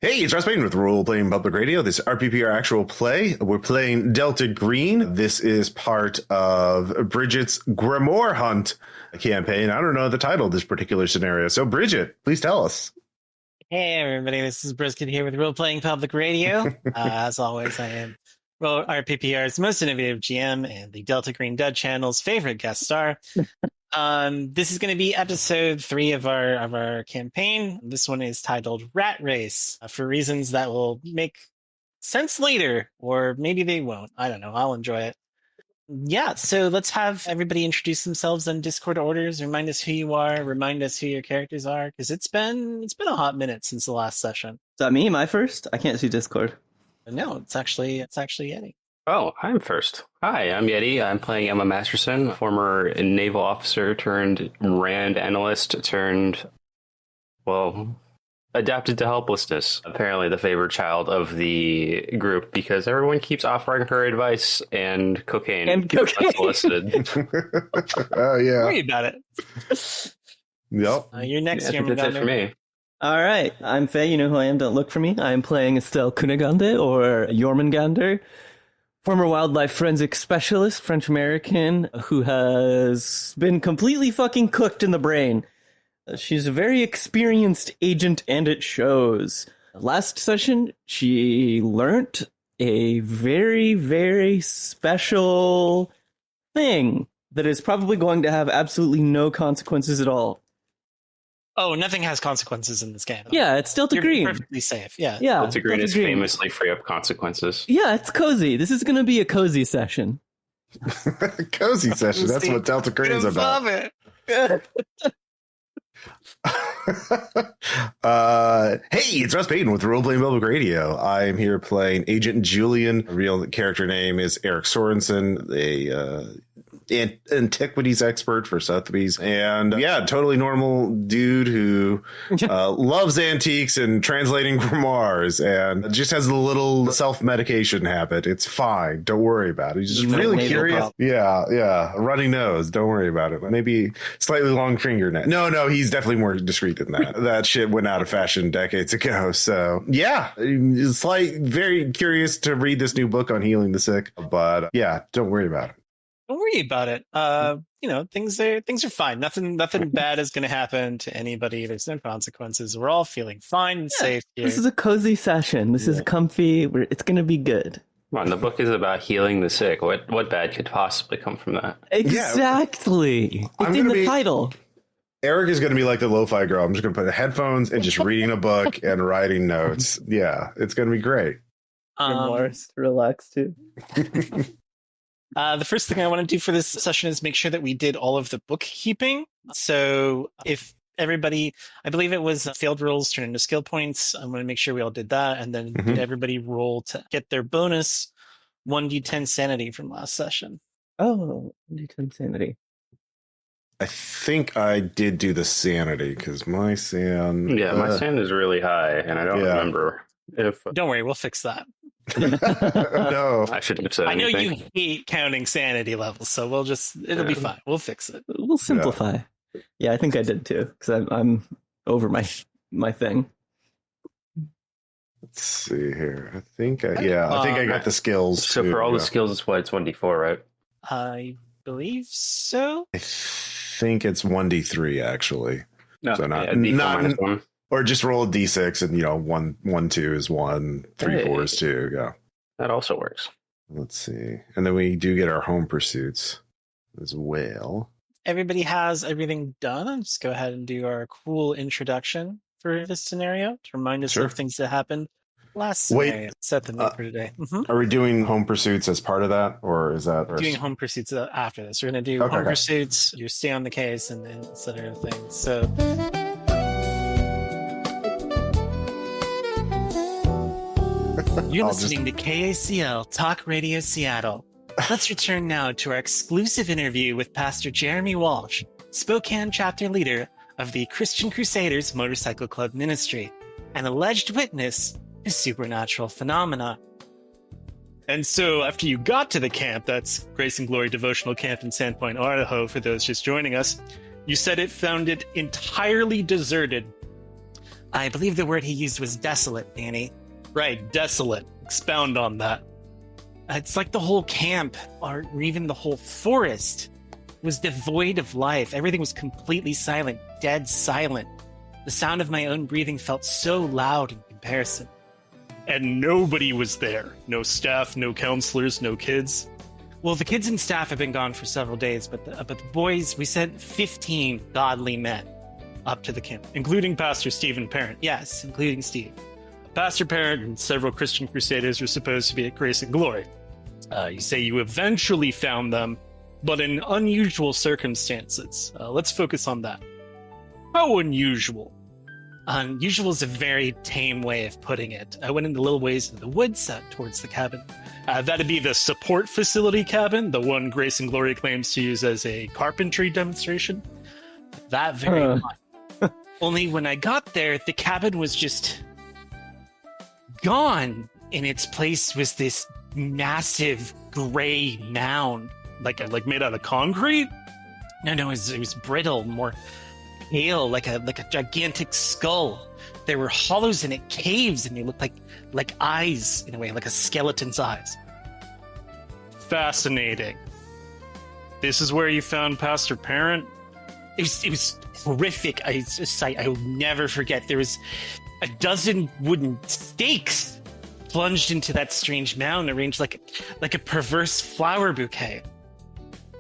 Hey, it's Ross Payton with Role Playing Public Radio. This is RPPR actual play. We're playing Delta Green. This is part of Bridget's Grimoire Hunt campaign. I don't know the title of this particular scenario. So, Bridget, please tell us. Hey, everybody. This is Brisket here with Role Playing Public Radio. As always, I am RPPR's most innovative GM and the Delta Green Dud channel's favorite guest star. This is going to be episode 3 of our campaign. This one is titled Rat Race, for reasons that will make sense later, or maybe they won't. I don't know. I'll enjoy it. Yeah, so let's have everybody introduce themselves on Discord orders. Remind us who you are. Remind us who your characters are, because it's been a hot minute since the last session. Is that me? Am I first? I can't see Discord. No, it's actually Yeti. Oh, I'm first. Hi, I'm Yeti. I'm playing Emma Masterson, former naval officer turned RAND analyst turned, well, adapted to helplessness. Apparently the favorite child of the group because everyone keeps offering her advice and cocaine. Unsolicited. Oh, yeah. Don't worry about it. Yep. You're next, Yeah, that's it for me. All right, I'm Faye. You know who I am. Don't look for me. I'm playing Estelle Cunegonde, or JöRMUNGANDR, former wildlife forensic specialist, French-American, who has been completely fucking cooked in the brain. She's a very experienced agent, and it shows. Last session, she learnt a very, very special thing that is probably going to have absolutely no consequences at all. Oh, nothing has consequences in this game. Yeah, it's Delta You're Green. perfectly safe. Yeah. Delta Green is famously free of consequences. Yeah, it's cozy. This is going to be a cozy session. Cozy session. That's what Delta Green's about. Love it. Hey, it's Russ Payton with Role Playing Public Radio. I'm here playing Agent Julian. Real character name is Erik Sørensen, a antiquities expert for Sotheby's, and yeah, totally normal dude who loves antiques and translating grimoires, and just has a little self-medication habit. It's fine, don't worry about it. He's just really curious. Yeah, runny nose, don't worry about it. Maybe slightly long fingernail. No, he's definitely more discreet than that. That shit went out of fashion decades ago. So yeah, it's like very curious to read this new book on healing the sick, but yeah, don't worry about it. Don't worry about it. Things are fine. Nothing bad is going to happen to anybody. There's no consequences. We're all feeling fine and safe here. This is a cozy session. This is comfy. It's going to be good. Come on, the book is about healing the sick. What bad could possibly come from that? Exactly. It's in the title. Eric is going to be like the lo-fi girl. I'm just going to put the headphones and just reading a book and writing notes. Yeah, it's going to be great. Relax too. The first thing I want to do for this session is make sure that we did all of the bookkeeping. So if everybody, I believe it was failed rolls turn into skill points. I'm going to make sure we all did that. And then did everybody roll to get their bonus 1d10 sanity from last session. Oh, 1d10 sanity. I think I did do the sanity because my san... Yeah, my san is really high, and I don't remember if... Don't worry, we'll fix that. No, I shouldn't have said anything. I know you hate counting sanity levels, so it'll be fine. We'll fix it. We'll simplify. Yeah, I think I did too, because I'm over my thing. Let's see here. I think I got the skills. So for all the skills, it's 1d4, right? I believe so. I think it's 1d3 actually. No, so not -1. Or just roll a d6 and 1, 2 is 1, 3, 4 is 2. Yeah. That also works. Let's see. And then we do get our home pursuits as well. Everybody has everything done. I'll just go ahead and do our cool introduction for this scenario to remind us of things that happened last scenario. Set the mood for today. Are we doing home pursuits as part of that, or is that doing home pursuits after this? We're going to do home pursuits. You stay on the case and set other things. So. You're listening to KACL Talk Radio Seattle. Let's return now to our exclusive interview with Pastor Jeremy Walsh, Spokane chapter leader of the Christian Crusaders Motorcycle Club Ministry, an alleged witness to supernatural phenomena. And so after you got to the camp, that's Grace and Glory Devotional Camp in Sandpoint, Idaho, for those just joining us, you said it found it entirely deserted. I believe the word he used was desolate, Danny. Right, desolate. Expound on that. It's like the whole camp, or even the whole forest, was devoid of life. Everything was completely silent, dead silent. The sound of my own breathing felt so loud in comparison. And nobody was there. No staff, no counselors, no kids. Well, the kids and staff have been gone for several days, but the boys, we sent 15 godly men up to the camp. Including Pastor Stephen Parent. Yes, including Steve. Pastor Parent and several Christian crusaders were supposed to be at Grace and Glory. You say you eventually found them, but in unusual circumstances. Let's focus on that. How unusual? Unusual is a very tame way of putting it. I went in the little ways of the woods out towards the cabin. That'd be the support facility cabin, the one Grace and Glory claims to use as a carpentry demonstration. That very much. Only when I got there, the cabin was just gone. In its place was this massive gray mound. Like made out of concrete? No, it was brittle, more pale, like a gigantic skull. There were hollows in it, caves, and they looked like eyes in a way, like a skeleton's eyes. Fascinating. This is where you found Pastor Parent? It was horrific. It's a sight I will never forget. There was a dozen wooden stakes plunged into that strange mound, arranged like a perverse flower bouquet.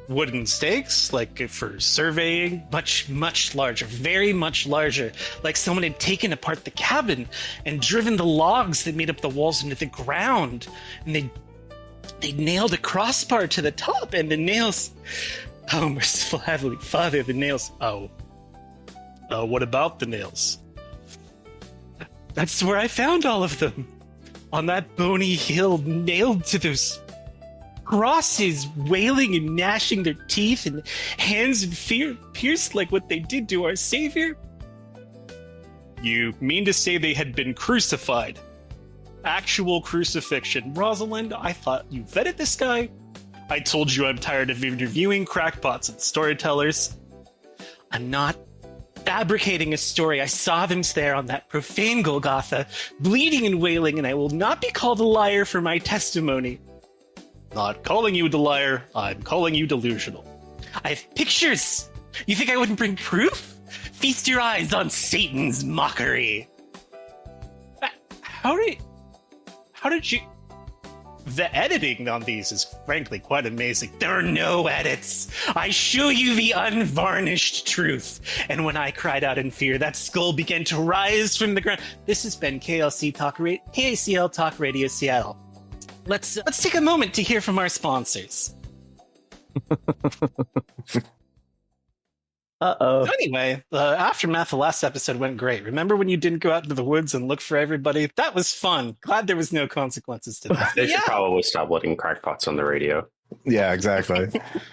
Wooden stakes, like for surveying? Much larger, very much larger. Like someone had taken apart the cabin and driven the logs that made up the walls into the ground, and they nailed a crossbar to the top, and the nails. Oh, merciful Heavenly Father, the nails. Oh, what about the nails? That's where I found all of them. On that bony hill, nailed to those crosses, wailing and gnashing their teeth, and hands in fear pierced like what they did to our Savior. You mean to say they had been crucified? Actual crucifixion. Rosalind, I thought you vetted this guy. I told you I'm tired of interviewing crackpots and storytellers. I'm not fabricating a story. I saw them there on that profane Golgotha, bleeding and wailing, and I will not be called a liar for my testimony. Not calling you the liar, I'm calling you delusional. I have pictures! You think I wouldn't bring proof? Feast your eyes on Satan's mockery. How did you... The editing on these is frankly quite amazing. There are no edits. I show you the unvarnished truth. And when I cried out in fear, that skull began to rise from the ground. This has been KCL Talk Radio Seattle. Let's take a moment to hear from our sponsors. Uh-oh. So anyway, the aftermath of the last episode went great. Remember when you didn't go out into the woods and look for everybody? That was fun. Glad there was no consequences to that. They should probably stop letting crackpots on the radio. Yeah, exactly.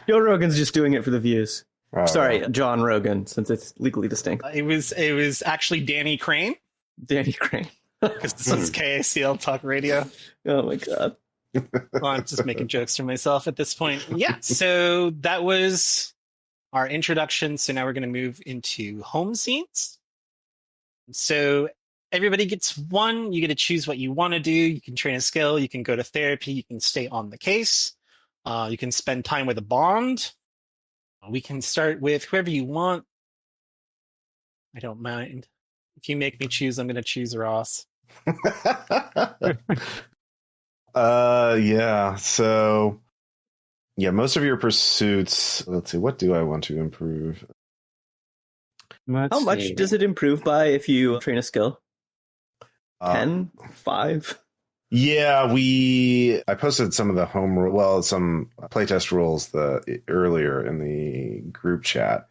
Joe Rogan's just doing it for the views. Sorry, John Rogan, since it's legally distinct. It was actually Danny Crane. Danny Crane. Because this is KACL Talk Radio. Oh my god. Well, I'm just making jokes for myself at this point. Yeah, so that was our introduction. So now we're going to move into home scenes. So everybody gets one. You get to choose what you want to do. You can train a skill. You can go to therapy. You can stay on the case. You can spend time with a bond. We can start with whoever you want. I don't mind. If you make me choose, I'm going to choose Ross. Yeah. So, yeah, most of your pursuits. Let's see. What do I want to improve? How much does it improve by if you train a skill? 10? 5? Yeah, I posted some of the some playtest rules earlier in the group chat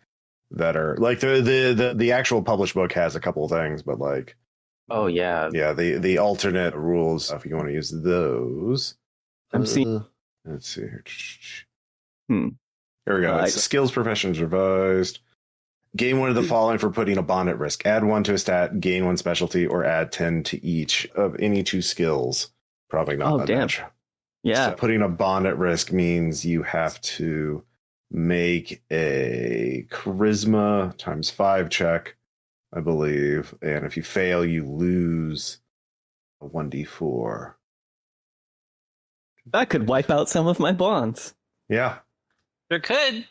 that are like the actual published book has a couple of things, but like, oh yeah, the alternate rules if you want to use those. I'm seeing. Let's see here. There we go. Skills professions revised. Gain one of the following for putting a bond at risk. Add 1 to a stat, gain 1 specialty, or add 10 to each of any 2 skills. Probably not. Oh, damn. Much. Yeah. So putting a bond at risk means you have to make a charisma ×5 check I believe. And if you fail, you lose a 1d4. That could wipe out some of my bonds. Yeah. There could.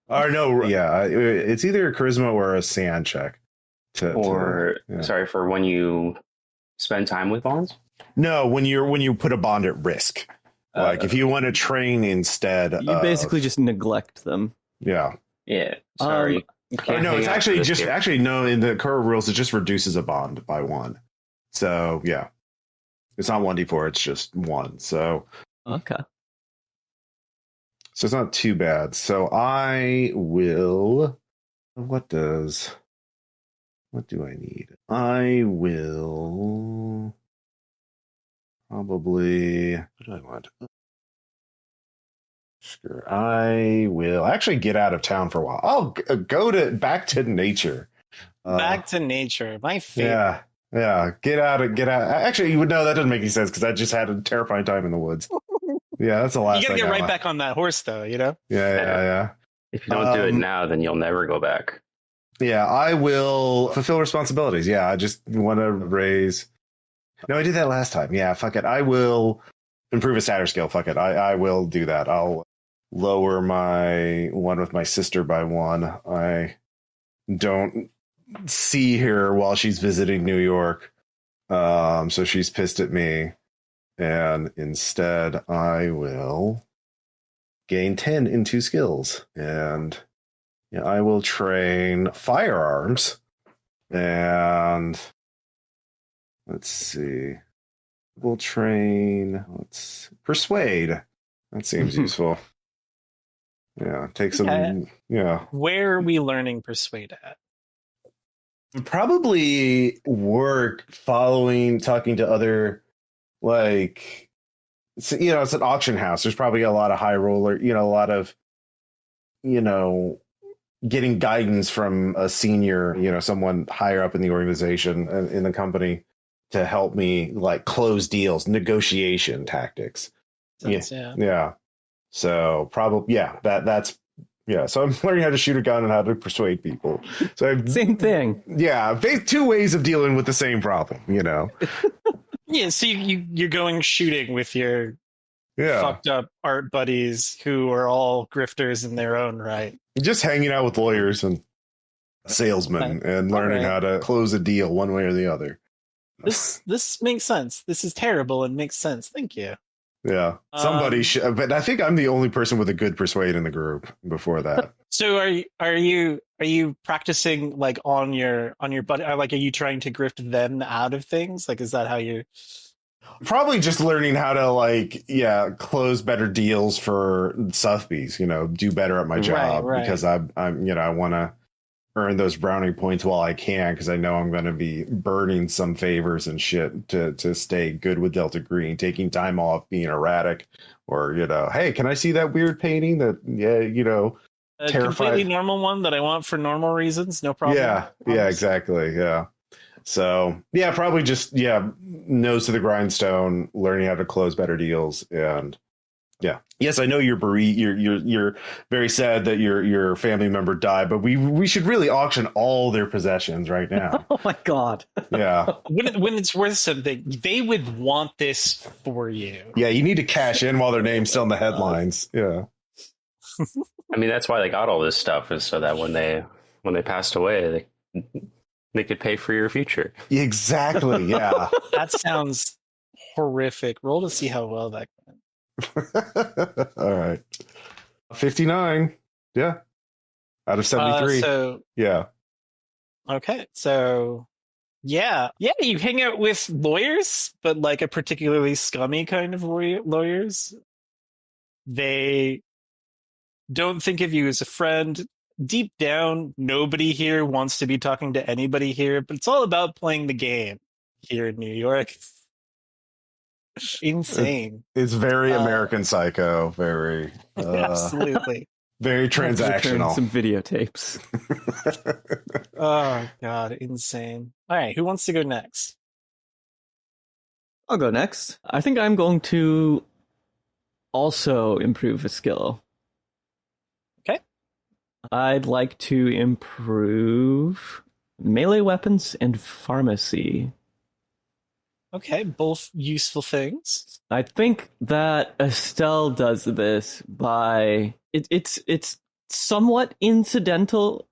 Or no, yeah, it's either a charisma or a sand check. Sorry, for when you spend time with bonds? No, when you put a bond at risk. Like if you want to train instead, you basically just neglect them. Yeah. Yeah. Sorry. No, it's actually no. In the current rules, it just reduces a bond by 1. So yeah, it's not 1d4. It's just 1. So okay. So it's not too bad. So I will. What do I need? I will probably. What do I want? Sure. I will actually get out of town for a while. I'll go back to nature. Back to nature. My favorite. Yeah. Get out. Actually, you would know that doesn't make any sense because I just had a terrifying time in the woods. Yeah, that's the last. You gotta get right back on that horse, though. You know. Yeah. If you don't do it now, then you'll never go back. Yeah, I will fulfill responsibilities. Yeah, I just want to raise. No, I did that last time. Yeah, fuck it. I will improve a status skill. Fuck it. I will do that. I'll lower my one with my sister by 1. I don't see her while she's visiting New York. So she's pissed at me. And instead, I will gain 10 in 2 skills. And yeah, I will train firearms. And let's see. We'll train, persuade. That seems useful. Yeah, take some, yeah. Where are we learning persuade at? Probably work talking to other, like, it's an auction house. There's probably a lot of high roller, a lot of, getting guidance from a senior, someone higher up in the organization, in the company, to help me like close deals, negotiation tactics. Yeah. So probably, that's. So I'm learning how to shoot a gun and how to persuade people. So same thing. Yeah, 2 ways of dealing with the same problem. Yeah. So you're going shooting with your fucked up art buddies who are all grifters in their own right. Just hanging out with lawyers and salesmen and learning how to close a deal one way or the other. This makes sense. This is terrible and makes sense. Thank you. Yeah, somebody should, but I think I'm the only person with a good persuade in the group before that. So are you practicing like on your buddy? Like, are you trying to grift them out of things? Like, is that how you? Probably just learning how to close better deals for Sotheby's. Do better at my job because I want to earn those brownie points while I can, because I know I'm going to be burning some favors and shit to stay good with Delta Green, taking time off, being erratic, or hey, can I see that weird painting that a terrified, completely normal one that I want for normal reasons, no problem. Yeah, exactly. Yeah. So probably just nose to the grindstone, learning how to close better deals. And yes, I know you're very sad that your family member died, but we should really auction all their possessions right now. Oh my god. Yeah. When it's worth something, they would want this for you. Yeah, you need to cash in while their name's still in the headlines. Yeah. I mean, that's why they got all this stuff, is so that when they passed away, they could pay for your future. Exactly. Yeah. That sounds horrific. Roll to see how well that went. All right. 59. Yeah. Out of 73. Yeah. Okay. So yeah, you hang out with lawyers, but like a particularly scummy kind of lawyers. They don't think of you as a friend. Deep down, nobody here wants to be talking to anybody here, but it's all about playing the game here in New York. Insane. It's very American Psycho, very absolutely, very transactional. Some videotapes. Oh god, insane. All right, who wants to go next? I'll go next. I think I'm going to also improve a skill. Okay. I'd like to improve melee weapons and pharmacy. Okay, both useful things. I think that Estelle does this by it's somewhat incidental.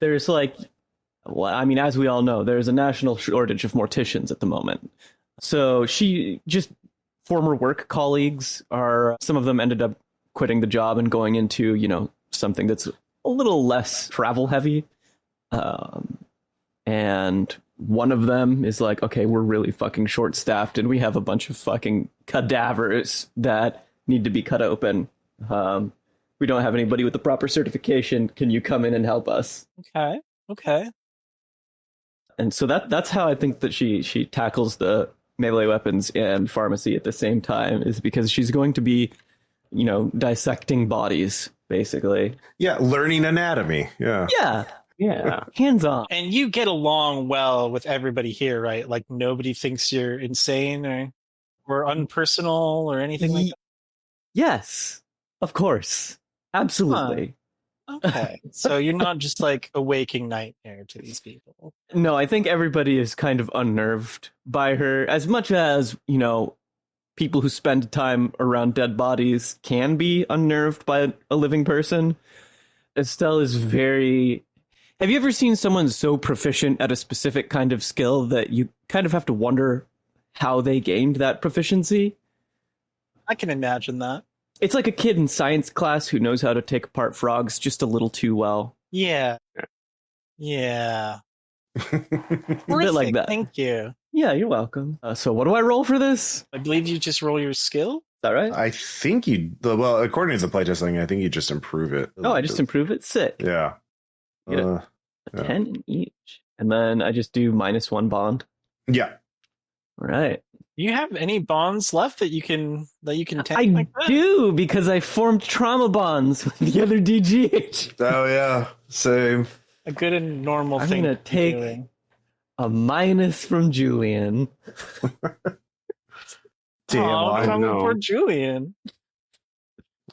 There's like, well, I mean, as we all know, there's a national shortage of morticians at the moment. So she just former work colleagues are, some of them ended up quitting the job and going into, you know, something that's a little less travel heavy. And one of them is like, okay, we're really fucking short staffed and we have a bunch of fucking cadavers that need to be cut open. We don't have anybody with the proper certification. Can you come in and help us? Okay. And so that's how I think that she tackles the melee weapons and pharmacy at the same time, is because she's going to be, you know, dissecting bodies, basically. Yeah, learning anatomy. Yeah. Yeah. Hands on. And you get along well with everybody here, right? Like nobody thinks you're insane or unpersonal or anything like that? Yes, of course. Absolutely. Okay. So you're not just like a waking nightmare to these people. No, I think everybody is kind of unnerved by her, as much as, you know, people who spend time around dead bodies can be unnerved by a living person. Estelle is very... Have you ever seen someone so proficient at a specific kind of skill that you kind of have to wonder how they gained that proficiency? I can imagine that. It's like a kid in science class who knows how to take apart frogs just a little too well. Yeah. A bit like that. Thank you. Yeah, you're welcome. So what do I roll for this? Is I believe you just roll your skill. that right? I think well, according to the playtesting, I think you just improve it. Oh, I just improve it? Sick. Yeah. Get a 10 in each. And then I just do -1 bond. Yeah. All right. Do you have any bonds left that you can take I like that? do, because I formed trauma bonds with the other DGH. Oh, yeah. Same. A good and normal I'm thing going to be take doing. a minus from Julian. Damn, Oh, I come know. for Julian.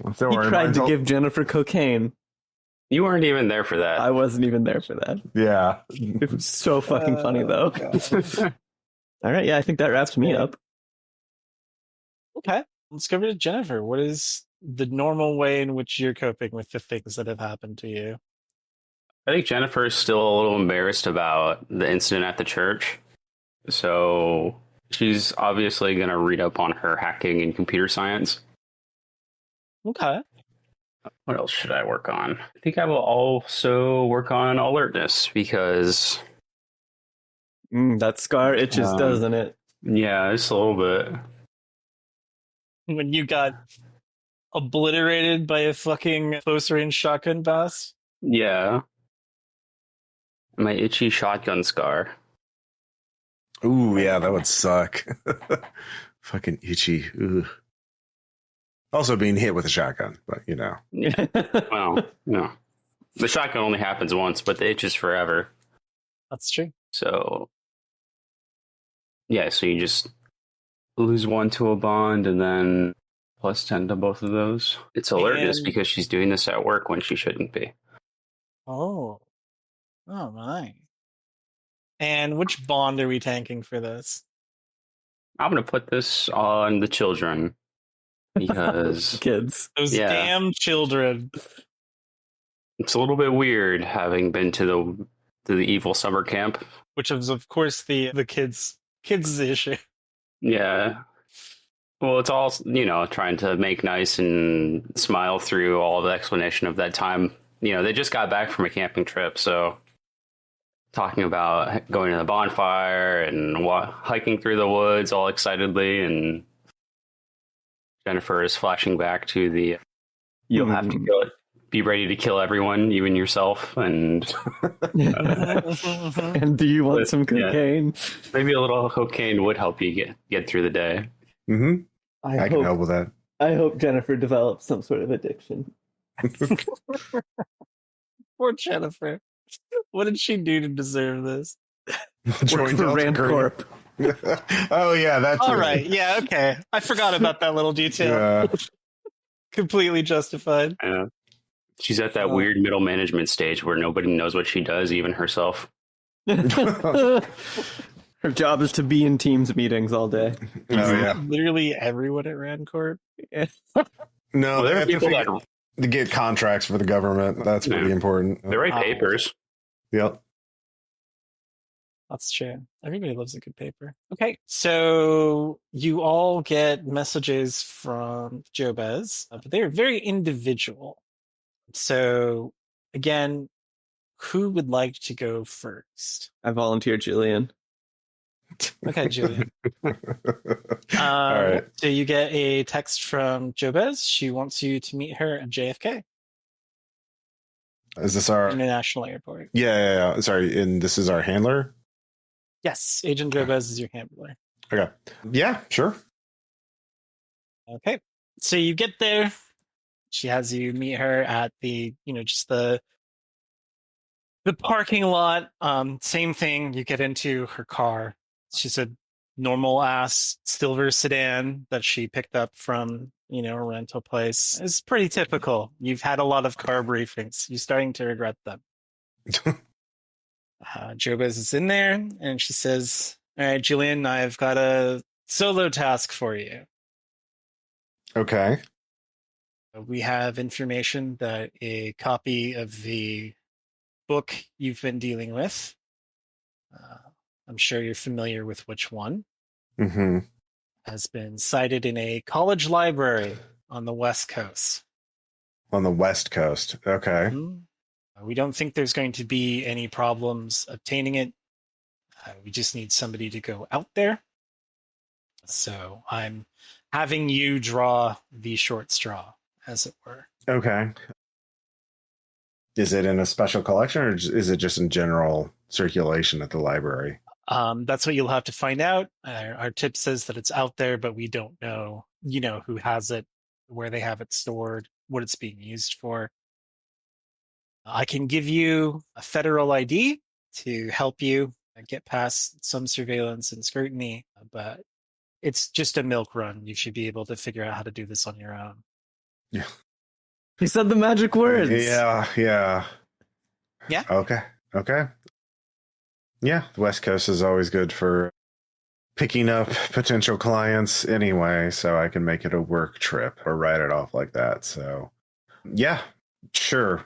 Don't He worry, tried mine's to all- give Jennifer cocaine. You weren't even there for that. I wasn't even there for that. Yeah. It was so fucking funny, though. God. All right, yeah, I think that wraps me up. Okay, let's go over to Jennifer. What is the normal way in which you're coping with the things that have happened to you? I think Jennifer is still a little embarrassed about the incident at the church. So she's obviously going to read up on her hacking and computer science. Okay. What else should I work on? I think I will also work on alertness because, That scar itches, doesn't it? yeah, just a little bit. When you got obliterated by a fucking close range shotgun blast? Yeah. My itchy shotgun scar. Ooh, yeah, that would suck. Fucking itchy. Ugh. Also being hit with a shotgun, but you know. Well, no. The shotgun only happens once, but the itch is forever. That's true. So, yeah, so you just lose 1 to a bond and then +10 to both of those. It's alertness And- because she's doing this at work when she shouldn't be. Oh my. And which bond are we tanking for this? I'm going to put this on the children because Kids. Those Yeah. damn children. it's a little bit weird having been to the evil summer camp. Which is, of course, the kids' issue. Yeah. Well, it's all, trying to make nice and smile through all the explanation of that time. They just got back from a camping trip, so talking about going to the bonfire and hiking through the woods all excitedly, and Jennifer is flashing back to the you'll have to kill it. Be ready to kill everyone, even yourself, and And do you want some Yeah. cocaine? maybe a little cocaine would help you get through the day. Mm-hmm. I can hope, help with that. I hope Jennifer develops some sort of addiction. Poor Jennifer. What did she do to deserve this? Work Join for Delta Rand Green. Corp. Oh, yeah, that's All right. Yeah, okay. I forgot about that little detail. Yeah. Completely justified. She's at that weird middle management stage where nobody knows what she does, even herself. Her job is to be in Teams meetings all day. Oh, yeah. Literally everyone at Randcorp. No, Well, they there are have to, people that to get contracts for the government. That's pretty important. they write Wow. papers. Yep. That's true. Everybody loves a good paper. Okay, so you all get messages from Jobez, but they are very individual. So again, who would like to go first? I volunteer Julian. Okay, Julian. All right. So you get a text from Jobez. She wants you to meet her at JFK Is this our? International Airport. Yeah. Sorry, and this is our handler. Yes, Agent Jobez is your handler. Okay. Yeah, sure. Okay, so you get there. She has you meet her at the, just the parking lot. Same thing. You get into her car. She's a normal ass silver sedan that she picked up from, a rental place. It's pretty typical. You've had a lot of car briefings. You're starting to regret them. Jobez is in there, and she says, "All right, Julian, I've got a solo task for you. Okay. We have information that a copy of the book you've been dealing with, I'm sure you're familiar with which one, Mm-hmm. has been cited in a college library on the West Coast. On the West Coast. Okay. Mhm. We don't think there's going to be any problems obtaining it. We just need somebody to go out there. So I'm having you draw the short straw, as it were. Okay. Is it in a special collection, or is it just in general circulation at the library? That's what you'll have to find out. Our tip says that it's out there, but we don't know, who has it, where they have it stored, what it's being used for. I can give you a federal ID to help you get past some surveillance and scrutiny, but it's just a milk run. You should be able to figure out how to do this on your own. Yeah. He said the magic words. Yeah. Yeah. Okay. Yeah, the West Coast is always good for picking up potential clients anyway, so I can make it a work trip or write it off like that. So, yeah, sure.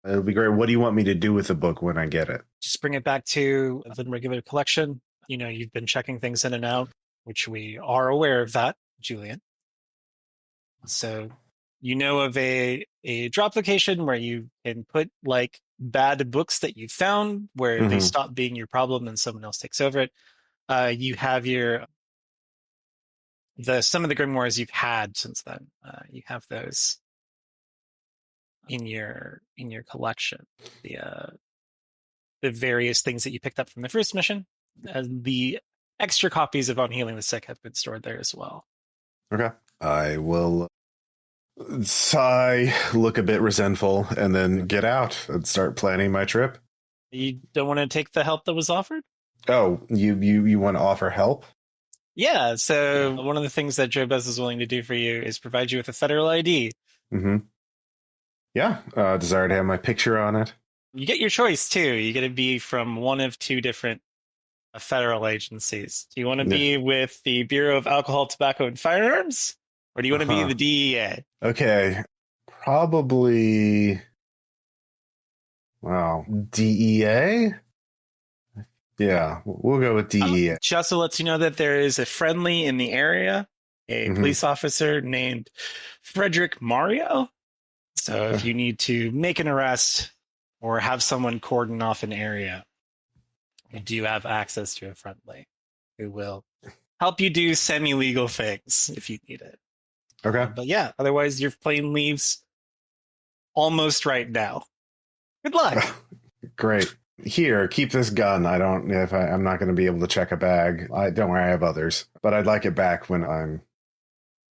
It'll be great. What do you want me to do with the book when I get it? Just bring it back to the regular collection. You've been checking things in and out, which we are aware of that, Julian. So of a drop location where you can put like bad books that you found where they stop being your problem and someone else takes over it. You have some of the grimoires you've had since then. You have those in your collection. The various things that you picked up from the first mission, the extra copies of On Healing the Sick have been stored there as well. Okay. I will sigh, look a bit resentful, and then get out and start planning my trip. You don't want to take the help that was offered? Oh, you want to offer help? Yeah, so one of the things that Jobez is willing to do for you is provide you with a federal ID. Mm-hmm. Yeah, desire to have my picture on it. You get your choice, too. You get to be from one of two different federal agencies. Do you want to be with the Bureau of Alcohol, Tobacco, and Firearms? Or do you want to be the DEA? Okay, probably... Wow, DEA? Yeah, we'll go with DEA. She also lets you know that there is a friendly in the area, a police officer named Frederick Mario. So if you need to make an arrest or have someone cordon off an area, you do have access to a friendly who will help you do semi-legal things if you need it. Okay. But yeah, otherwise your plane leaves almost right now. Good luck. Great. Here, keep this gun. I'm not going to be able to check a bag. Don't worry, I have others. But I'd like it back when I'm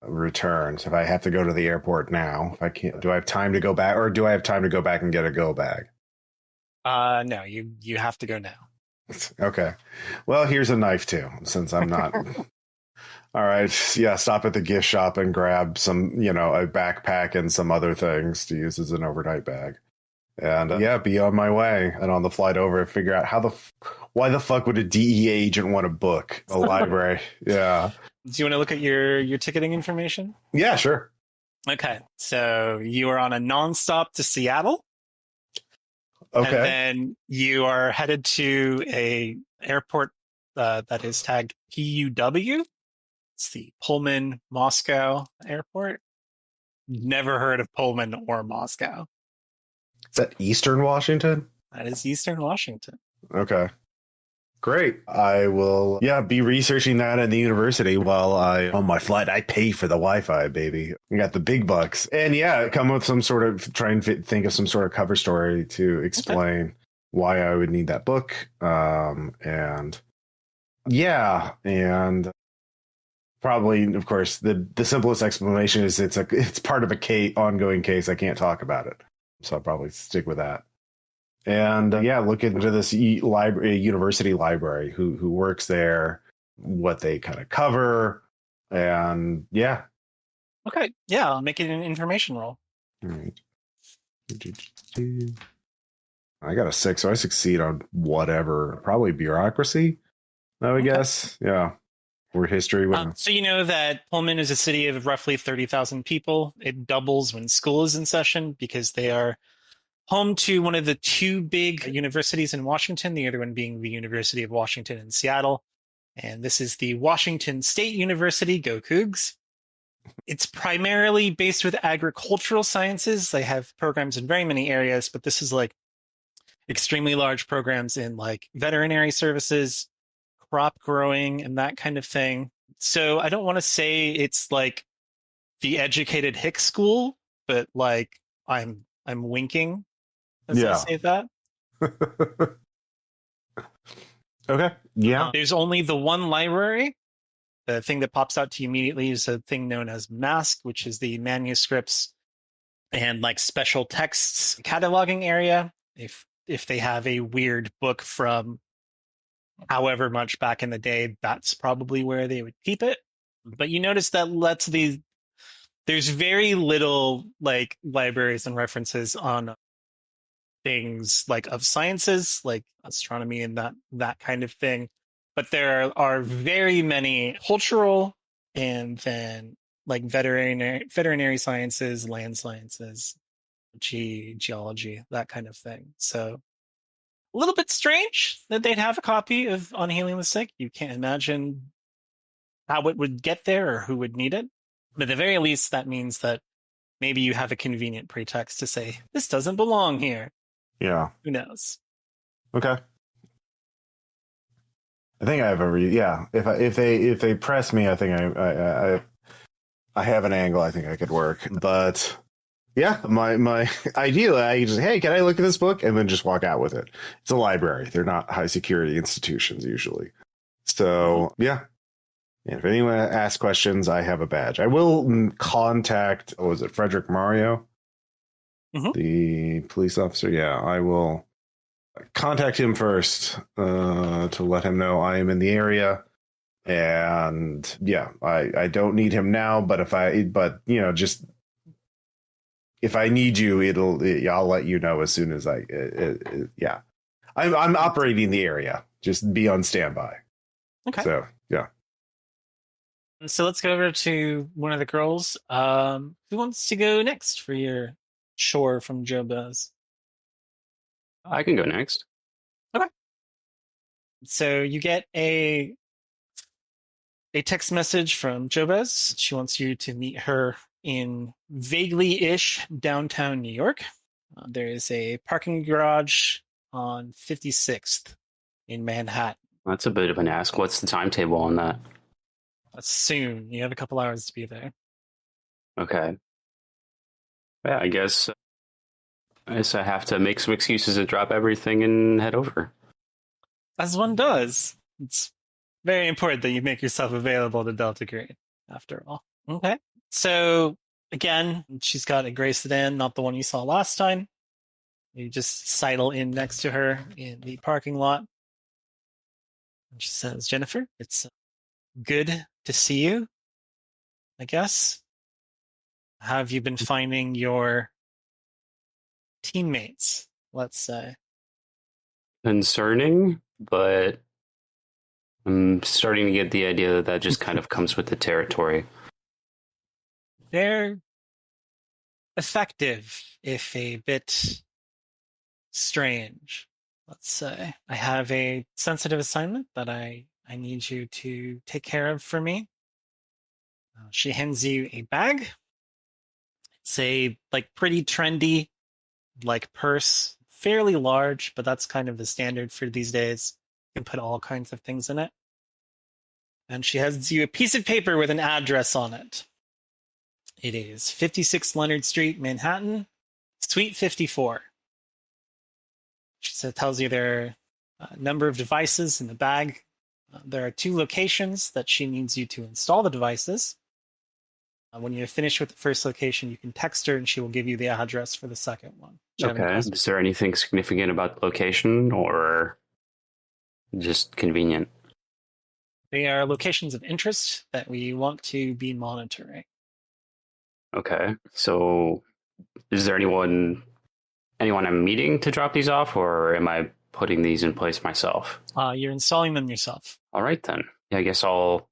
returned. If I have to go to the airport now, if I can't, do I have time to go back, or do I have time to go back and get a go bag? No, you have to go now. Okay. Well, here's a knife too, since I'm not. All right. Yeah. Stop at the gift shop and grab some, a backpack and some other things to use as an overnight bag. And be on my way. And on the flight over, figure out why the fuck would a DEA agent want a book? A library. Yeah. Do you want to look at your ticketing information? Yeah, sure. Okay, so you are on a nonstop to Seattle. Okay. And then you are headed to a airport that is tagged PUW. It's the Pullman Moscow Airport. Never heard of Pullman or Moscow. Is that Eastern Washington? That is Eastern Washington. Okay. Great. I will, be researching that at the university while on my flight. I pay for the Wi-Fi, baby. I got the big bucks. And come up with some sort of, try and think of some sort of cover story to explain why I would need that book. And probably, of course, the simplest explanation is it's part of a ongoing case. I can't talk about it. So I'll probably stick with that. And look into this university library, who works there, what they kind of cover, and Okay, I'll make it an information roll. All right. I got a 6, so I succeed on whatever. Probably bureaucracy, I would guess. Yeah, or history. So you know that Pullman is a city of roughly 30,000 people. It doubles when school is in session because they are home to one of the two big universities in Washington, the other one being the University of Washington in Seattle. And this is the Washington State University, go Cougs. It's primarily based with agricultural sciences. They have programs in very many areas, but this is like extremely large programs in like veterinary services, crop growing, and that kind of thing. So I don't want to say it's like the educated hick school, but like I'm winking as I say that. Okay. Yeah. There's only the one library. The thing that pops out to you immediately is a thing known as MASC, which is the manuscripts and like special texts cataloging area. If they have a weird book from however much back in the day, that's probably where they would keep it. But you notice that there's very little like libraries and references on things like of sciences, like astronomy and that kind of thing. But there are very many cultural and then like veterinary sciences, land sciences, geology, that kind of thing. So a little bit strange that they'd have a copy of On Healing the Sick. You can't imagine how it would get there or who would need it. But at the very least, that means that maybe you have a convenient pretext to say, this doesn't belong here. Yeah. Who knows? Okay. I think I have if they press me, I think I have an angle I think I could work. But my ideally I just, hey, can I look at this book? And then just walk out with it. It's a library. They're not high security institutions usually. So And if anyone asks questions, I have a badge. I will contact, Frederick Mario? The police officer? Yeah, I will contact him first to let him know I am in the area. And I don't need him now, but if I need you, I'll let you know as soon as I'm operating the area. Just be on standby. Okay. So, yeah. So let's go over to one of the girls. Who wants to go next for your chore from Jobaz? I can go next. Okay. So you get a text message from Jobaz. She wants you to meet her in vaguely-ish downtown New York. There is a parking garage on 56th in Manhattan. That's a bit of an ask. What's the timetable on that? Soon. You have a couple hours to be there. Okay. Yeah, I guess I have to make some excuses and drop everything and head over. As one does. It's very important that you make yourself available to Delta Green, after all. Okay. So, again, she's got a gray sedan, not the one you saw last time. You just sidle in next to her in the parking lot. And she says, Jennifer, it's good to see you, I guess. How have you been finding your teammates, let's say? Concerning? but I'm starting to get the idea that that just kind of comes with the territory. They're effective, if a bit strange, let's say. I have a sensitive assignment that I need you to take care of for me. She hands you a bag. It's a pretty trendy purse, fairly large, but that's kind of the standard for these days. You can put all kinds of things in it. And she hands you a piece of paper with an address on it. It is 56 Leonard Street, Manhattan, Suite 54. She tells you there are a number of devices in the bag. There are 2 locations that she needs you to install the devices. When you're finished with the first location, you can text her and she will give you the address for the second one. Okay. Is there anything significant about the location or just convenient? They are locations of interest that we want to be monitoring. Okay. So is there anyone I'm meeting to drop these off, or am I putting these in place myself? You're installing them yourself. All right, then. Yeah, I guess I'll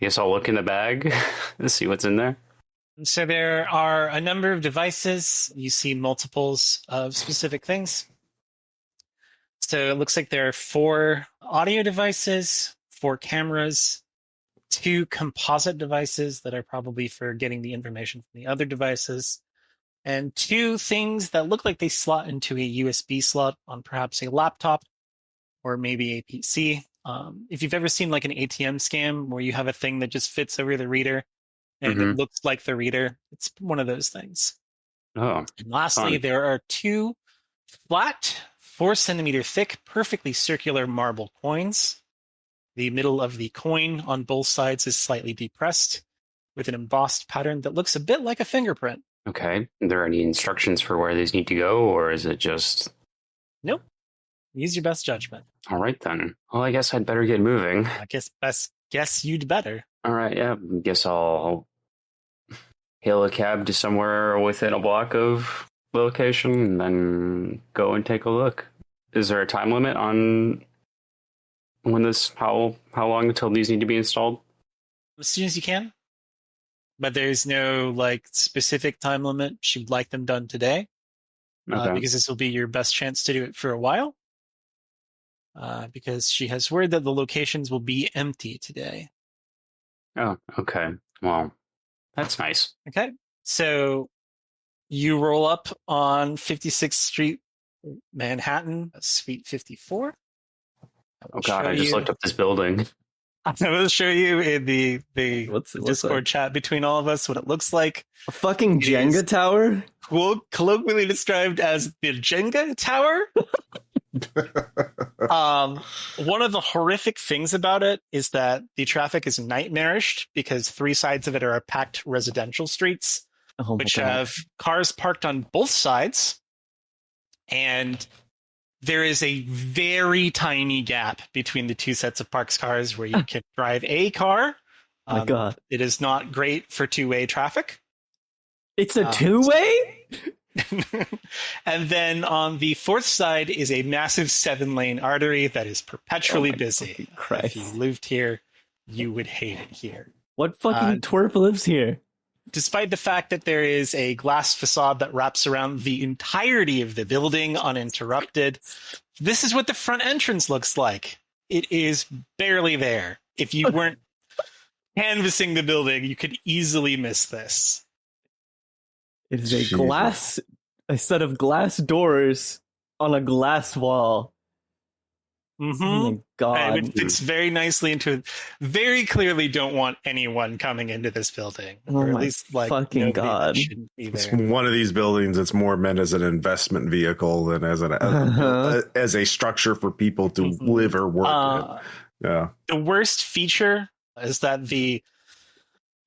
look in the bag and see what's in there. So there are a number of devices. You see multiples of specific things. So it looks like there are 4 audio devices, 4 cameras, 2 composite devices that are probably for getting the information from the other devices, and 2 things that look like they slot into a USB slot on perhaps a laptop or maybe a PC. If you've ever seen an ATM scam where you have a thing that just fits over the reader and it looks like the reader, it's one of those things. Oh. And lastly, there are 2 flat, 4-centimeter thick, perfectly circular marble coins. The middle of the coin on both sides is slightly depressed with an embossed pattern that looks a bit like a fingerprint. Okay. Are there any instructions for where these need to go, or is it just... Nope. Use your best judgment. All right, then. Well, I guess I'd better get moving. I guess you'd better. All right, yeah. I guess I'll hail a cab to somewhere within a block of the location and then go and take a look. Is there a time limit on when how long until these need to be installed? As soon as you can. But there's no specific time limit. She'd like them done today. Okay. Because this will be your best chance to do it for a while. Because she has word that the locations will be empty today. Oh, okay. Well, that's nice. Okay. So you roll up on 56th Street, Manhattan, Suite 54. Oh god, I just looked up this building. I will show you in the Discord like? chat between all of us what it looks like. A fucking Jenga tower? Colloquially described as the Jenga tower. One of the horrific things about it is that the traffic is nightmarish because 3 sides of it are packed residential streets, which have cars parked on both sides. And there is a very tiny gap between the 2 sets of parked cars where you can drive a car. My God. It is not great for 2-way traffic. It's a 2-way? And then on the 4th side is a massive 7-lane artery that is perpetually busy. If you lived here, you would hate it here. What fucking twerp lives here? Despite the fact that there is a glass facade that wraps around the entirety of the building uninterrupted, this is what the front entrance looks like. It is barely there. If you weren't canvassing the building, you could easily miss this. It is a set of glass doors on a glass wall. Mm-hmm. Oh my God. And it fits very nicely into it. Very clearly don't want anyone coming into this building. Oh or at my least fucking God. Shouldn't be It's there. one of these buildings that's more meant as an investment vehicle than as as a structure for people to live or work in. Yeah. The worst feature is that the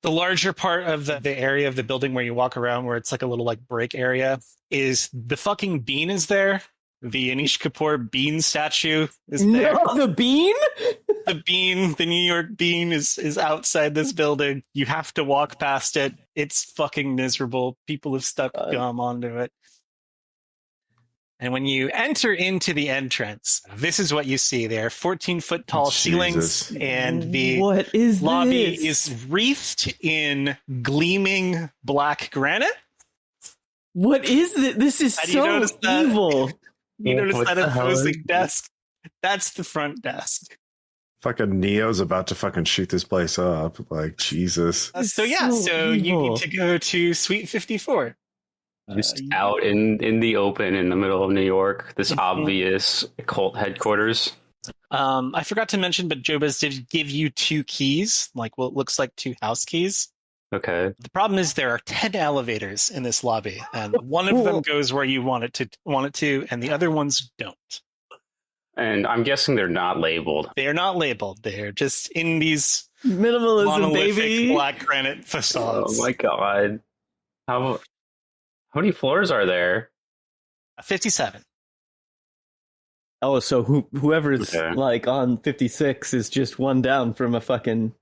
larger part of the area of the building where you walk around, where it's like a little break area, is the fucking bean is there. The Anish Kapoor bean statue is there. No, the bean? The New York bean is outside this building. You have to walk past it. It's fucking miserable. People have stuck gum onto it. And when you enter into the entrance, this is what you see. There are 14-foot tall ceilings, and the What is lobby this? is wreathed in gleaming black granite. What is this? This is How do you so notice that? evil. You notice What that the hell is opposing desk? That's the front desk. Fucking Neo's about to fucking shoot this place up. Like, Jesus. It's So you evil. need to go to Suite 54. Just out in the open in the middle of New York, this Mhm. obvious cult headquarters. I forgot to mention, but Jobas did give you 2 keys, like what looks like 2 house keys. Okay. The problem is there are 10 elevators in this lobby, and one of them goes where you want it to, and the other ones don't. And I'm guessing they're not labeled. They are not labeled. They're just in these Minimalism, monolithic baby. black granite facades. Oh my god. How many floors are there? 57. Oh, so whoever's Okay. like on 56 is just one down from a fucking.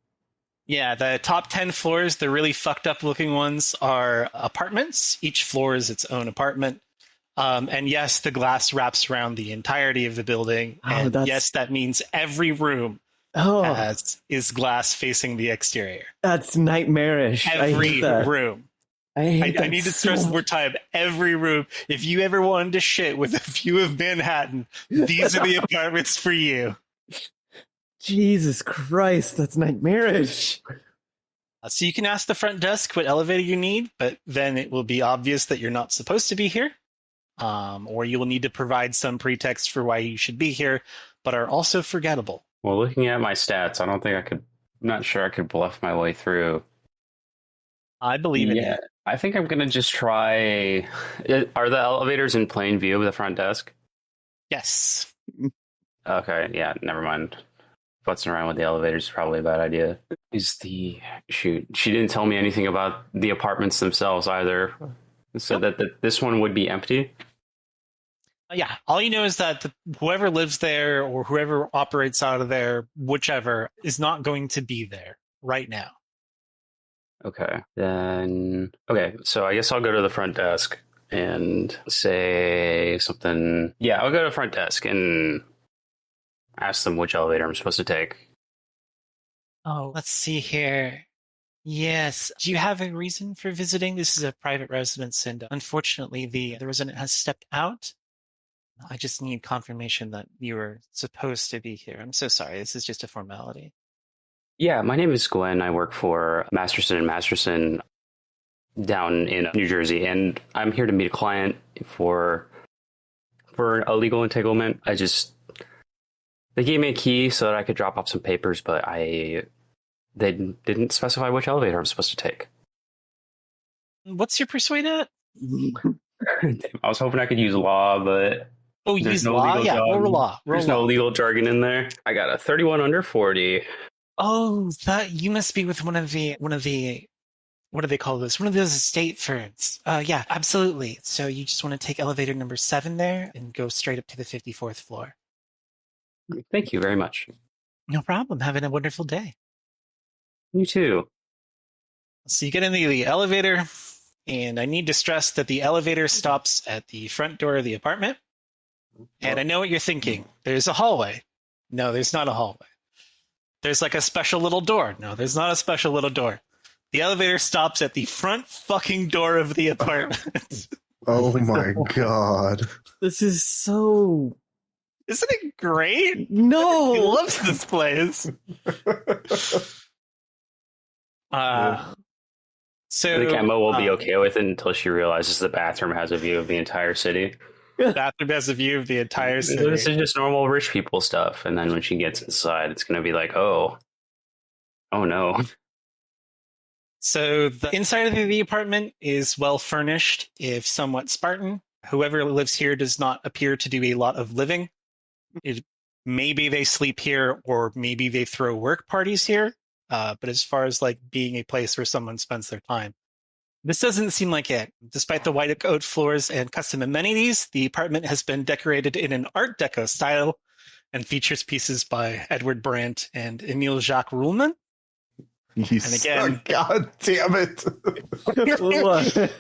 Yeah, the top 10 floors, the really fucked up looking ones, are apartments. Each floor is its own apartment. And yes, the glass wraps around the entirety of the building. Oh, And that's- yes, that means every room Oh, is glass facing the exterior. that's nightmarish. I Every hate that. room. I hate I that need to so stress much. more time. Every room. If you ever wanted to shit with a view of Manhattan, these are the apartments for you. Jesus Christ, that's nightmarish. So you can ask the front desk what elevator you need, but then it will be obvious that you're not supposed to be here. Or you will need to provide some pretext for why you should be here, but are also forgettable. Well, looking at my stats, I don't think I could. I'm not sure I could bluff my way through. I believe in you. I think I'm gonna just try. Are the elevators in plain view of the front desk? Yes. Okay, yeah, never mind. Futzing around with the elevators is probably a bad idea. Shoot? She didn't tell me anything about the apartments themselves either. So that this one would be empty. Yeah. All you know is that whoever lives there or whoever operates out of there, whichever, is not going to be there right now. Okay. Okay, so I guess I'll go to the front desk and say something. Yeah, I'll go to the front desk and ask them which elevator I'm supposed to take. Oh, let's see here. Yes. Do you have a reason for visiting? This is a private residence, and unfortunately, the resident has stepped out. I just need confirmation that you were supposed to be here. I'm so sorry. This is just a formality. Yeah, my name is Glenn. I work for Masterson and Masterson down in New Jersey, and I'm here to meet a client for a legal entanglement. They gave me a key so that I could drop off some papers, but they didn't specify which elevator I'm supposed to take. What's your persuade at? I was hoping I could use law, but Oh, there's use no law? legal Yeah, jargon. roll law. There's no legal jargon in there. I got a 31 under 40. Oh, that you must be with one of the what do they call this? One of those estate firms. Yeah, absolutely. So you just want to take elevator number 7 there and go straight up to the 54th floor. Thank you very much. No problem. Having a wonderful day. You too. So you get in the elevator, and I need to stress that the elevator stops at the front door of the apartment. And I know what you're thinking. There's a hallway. No, there's not a hallway. There's like a special little door. No, there's not a special little door. The elevator stops at the front fucking door of the apartment. Oh my god. This is so. Isn't it great? He No! loves this place. So I think Emma will be okay with it until she realizes the bathroom has a view of the entire city. Bathroom has a view of the entire city. This is just normal rich people stuff. And then when she gets inside, it's going to be like, oh no. So the inside of the apartment is well furnished, if somewhat Spartan. Whoever lives here does not appear to do a lot of living. Maybe they sleep here, or maybe they throw work parties here. But as far as like being a place where someone spends their time, this doesn't seem like it. Despite the white oak floors and custom amenities, the apartment has been decorated in an Art Deco style and features pieces by Edward Brandt and Emile Jacques Ruhlmann. And again- God damn it. What?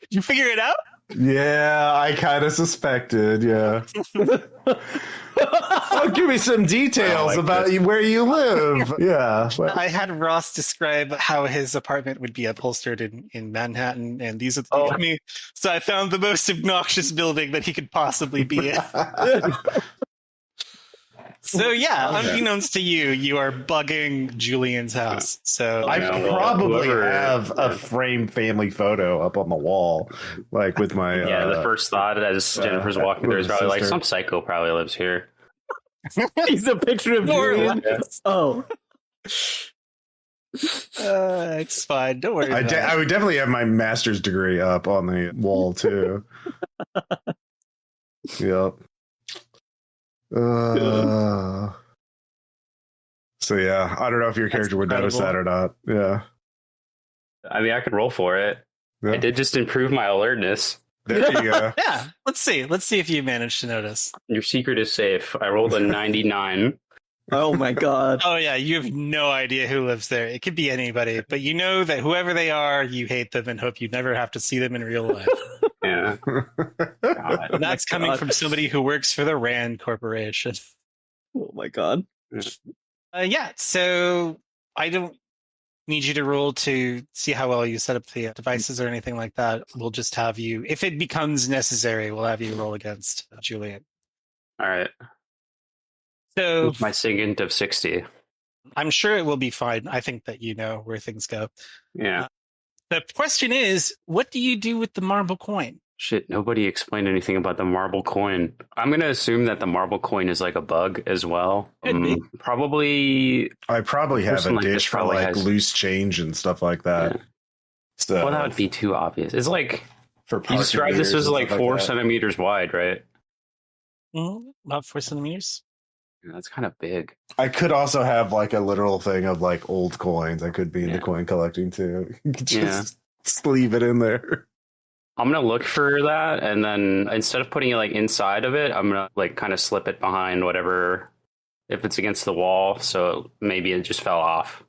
You figure it out? Yeah, I kind of suspected. Yeah. Oh, give me some details about where you live. Yeah. I had Ross describe how his apartment would be upholstered in Manhattan, and these are me. So I found the most obnoxious building that he could possibly be in. So yeah, unbeknownst to you, you are bugging Julian's house. So I probably have a framed family photo up on the wall, like with my. The first thought as Jennifer's walking through is probably like some psycho probably lives here. He's a picture of Julian. Oh. It's fine. Don't worry. I would definitely have my master's degree up on the wall too. Yep. So yeah, I don't know if your character would notice that or not. Yeah. I mean, I could roll for it. Yeah. I did just improve my alertness. There you go. Yeah. Let's see if you managed to notice. Your secret is safe. I rolled a 99. Oh my god. Oh yeah, you have no idea who lives there. It could be anybody, but you know that whoever they are, you hate them and hope you never have to see them in real life. Yeah. And that's coming from somebody who works for the RAND Corporation. Oh my god. Yeah, so I don't need you to roll to see how well you set up the devices or anything like that. We'll just have you, if it becomes necessary, we'll have you roll against Julian. All right. So with my SIGINT of 60. I'm sure it will be fine. I think that you know where things go. Yeah. The question is, what do you do with the marble coin? Shit, nobody explained anything about the marble coin. I'm going to assume that the marble coin is like a bug as well. Probably. I probably have a dish for like loose change and stuff like that. Yeah. So, well, that would be too obvious. It's like, you described this as like 4 centimeters wide, right? About 4 centimeters. Yeah, that's kind of big. I could also have like a literal thing of like old coins. I could be into coin collecting too. Just leave it in there. I'm going to look for that, and then instead of putting it like inside of it, I'm going to like kind of slip it behind whatever, if it's against the wall, so maybe it just fell off.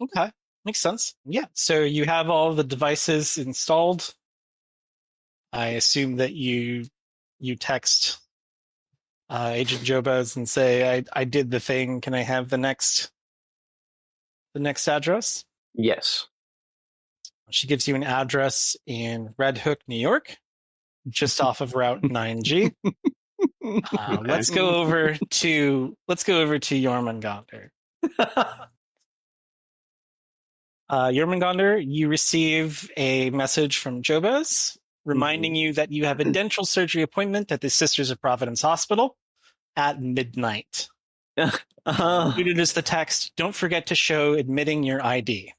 Okay, makes sense. Yeah, so you have all the devices installed. I assume that you text Agent Jobaz and say, I did the thing, can I have the next address? Yes. She gives you an address in Red Hook, New York, just off of Route 9G. Let's go over to JöRMUNGANDR. JöRMUNGANDR, you receive a message from Jobaz reminding you that you have a dental surgery appointment at the Sisters of Providence Hospital at midnight. Included is the text, don't forget to show admitting your ID.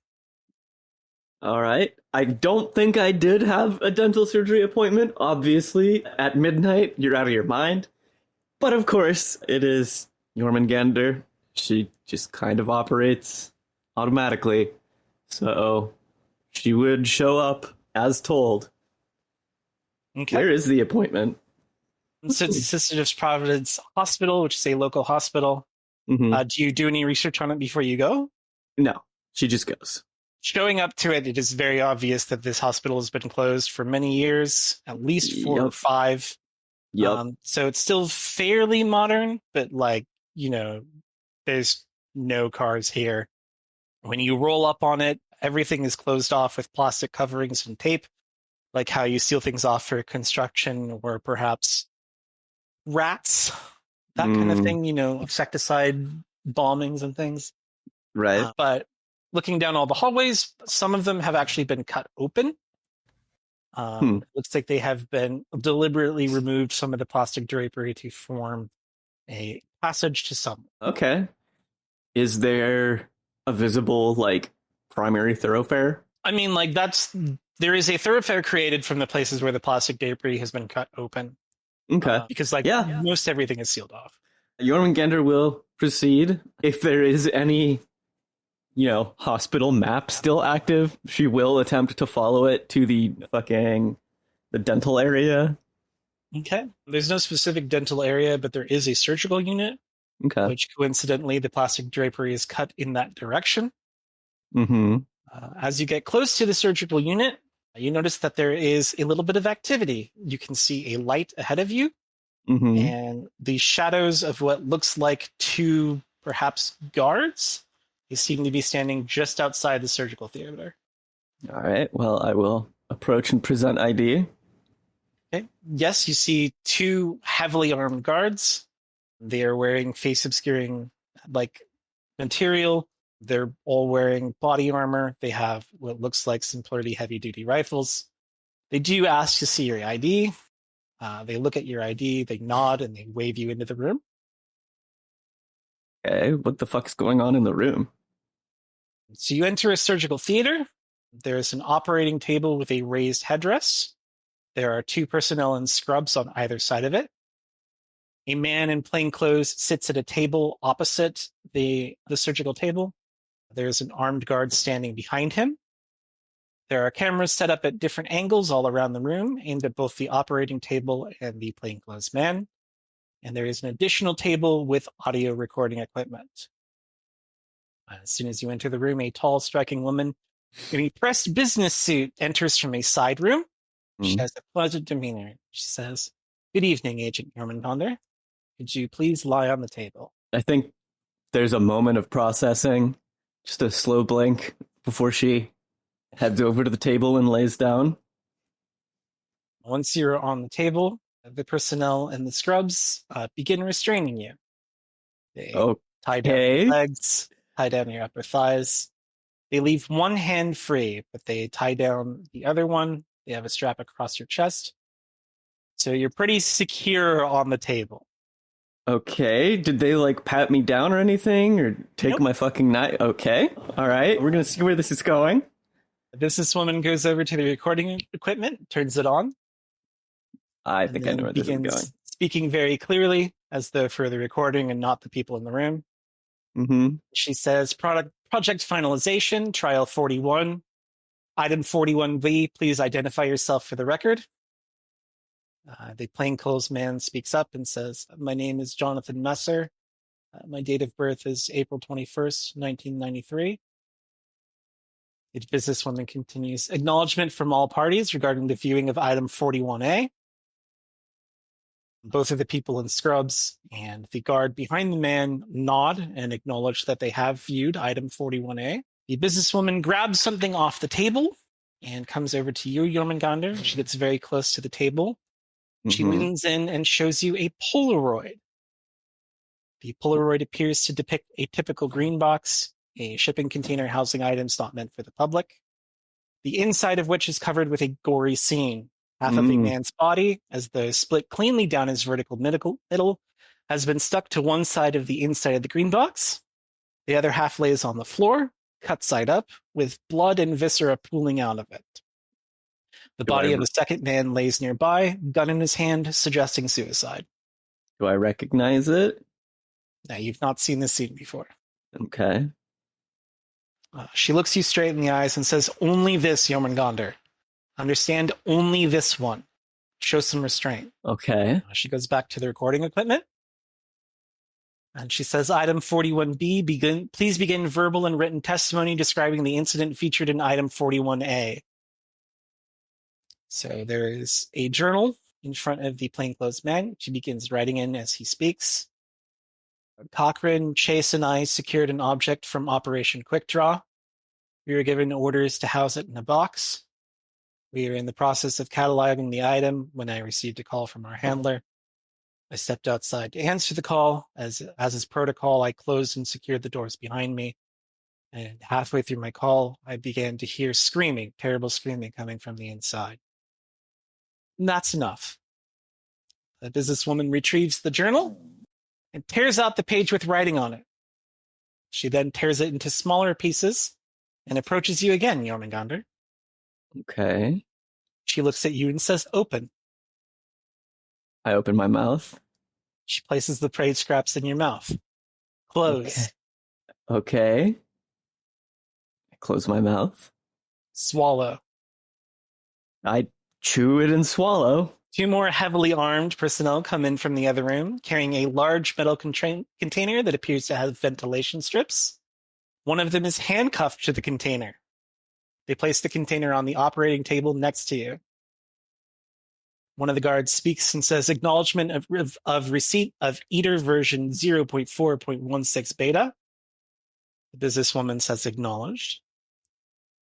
All right. I don't think I did have a dental surgery appointment. Obviously, at midnight, you're out of your mind. But of course, it is JöRMUNGANDR. She just kind of operates automatically. So she would show up as told. Okay. Where is the appointment? So it's the Sisters of Providence Hospital, which is a local hospital. Mm-hmm. Do you do any research on it before you go? No, she just goes. Showing up to it, it is very obvious that this hospital has been closed for many years, at least 4 or 5. Yep. So it's still fairly modern, but there's no cars here. When you roll up on it, everything is closed off with plastic coverings and tape, like how you seal things off for construction or perhaps rats, that kind of thing, insecticide bombings and things. Right. But looking down all the hallways, some of them have actually been cut open. Looks like they have been deliberately removed some of the plastic drapery to form a passage to some. Okay. Is there a visible, primary thoroughfare? I mean, there is a thoroughfare created from the places where the plastic debris has been cut open. Okay. Because, most everything is sealed off. JöRMUNGANDR will proceed. If there is any hospital map still active, she will attempt to follow it to the dental area. Okay. There's no specific dental area, but there is a surgical unit. Okay. Which coincidentally, the plastic drapery is cut in that direction. Mm-hmm. As you get close to the surgical unit, You notice that there is a little bit of activity. You can see a light ahead of you, Mm-hmm. and the shadows of what looks like two, perhaps, guards. They seem to be standing just outside the surgical theater. All right. Well, I will approach and present ID. Okay. Yes, you see two heavily armed guards. They are wearing face-obscuring material. They're all wearing body armor. They have what looks like some pretty heavy-duty rifles. They do ask to see your ID. They look at your ID, they nod, and they wave you into the room. Okay. What the fuck's going on in the room? So you enter a surgical theater. There's an operating table with a raised headdress. There are two personnel in scrubs on either side of it. A man in plain clothes sits at a table opposite the surgical table. There's an armed guard standing behind him. There are cameras set up at different angles all around the room, aimed at both the operating table and the plainclothes man. And there is an additional table with audio recording equipment. As soon as you enter the room, a tall, striking woman in a pressed business suit enters from a side room. She has a pleasant demeanor. She says, "Good evening, Agent JULIAN. Could you please lie on the table?" I think there's a moment of processing, just a slow blink before she heads over to the table and lays down. Once you're on the table, the personnel and the scrubs begin restraining you. They tie down your legs, tie down your upper thighs. They leave one hand free, but they tie down the other one. They have a strap across your chest. So you're pretty secure on the table. Okay. Did they pat me down or anything, or take my fucking knife? Okay. All right. We're gonna see where this is going. The businesswoman goes over to the recording equipment, turns it on. I think I know where this is going. Speaking very clearly, as though for the recording and not the people in the room. Mm-hmm. She says, project finalization, trial 41. Item 41B, please identify yourself for the record. The plainclothes man speaks up and says, "My name is Jonathan Messer. My date of birth is April 21st, 1993. The businesswoman continues, "Acknowledgement from all parties regarding the viewing of item 41A. Both of the people in scrubs and the guard behind the man nod and acknowledge that they have viewed item 41A. The businesswoman grabs something off the table and comes over to you, JöRMUNGANDR. She gets very close to the table. She leans in and shows you a Polaroid. The Polaroid appears to depict a typical green box, a shipping container housing items not meant for the public, the inside of which is covered with a gory scene. Half of a man's body, as though split cleanly down his vertical middle, has been stuck to one side of the inside of the green box. The other half lays on the floor, cut side up, with blood and viscera pooling out of it. The body of a second man lays nearby, gun in his hand, suggesting suicide. Do I recognize it? Now, you've not seen this scene before. Okay. She looks you straight in the eyes and says, "Only this, JöRMUNGANDR. Understand, only this one. Show some restraint." Okay. She goes back to the recording equipment. And she says, "Item 41B, please begin verbal and written testimony describing the incident featured in item 41A. So there is a journal in front of the plainclothes man. She begins writing in as he speaks. "Cochrane, Chase, and I secured an object from Operation Quick Draw. We were given orders to house it in a box. We were in the process of cataloging the item when I received a call from our handler. I stepped outside to answer the call. As is protocol, I closed and secured the doors behind me. And halfway through my call, I began to hear screaming, terrible screaming coming from the inside." And that's enough. The businesswoman retrieves the journal and tears out the page with writing on it. She then tears it into smaller pieces and approaches you again, JöRMUNGANDR. Okay. She looks at you and says, "Open." I open my mouth. She places the page scraps in your mouth. "Close." Okay. I close my mouth. "Swallow." I chew it and swallow. Two more heavily armed personnel come in from the other room, carrying a large metal container that appears to have ventilation strips. One of them is handcuffed to the container. They place the container on the operating table next to you. One of the guards speaks and says, acknowledgement of receipt of Eater version 0.4.16 beta. The businesswoman says acknowledged.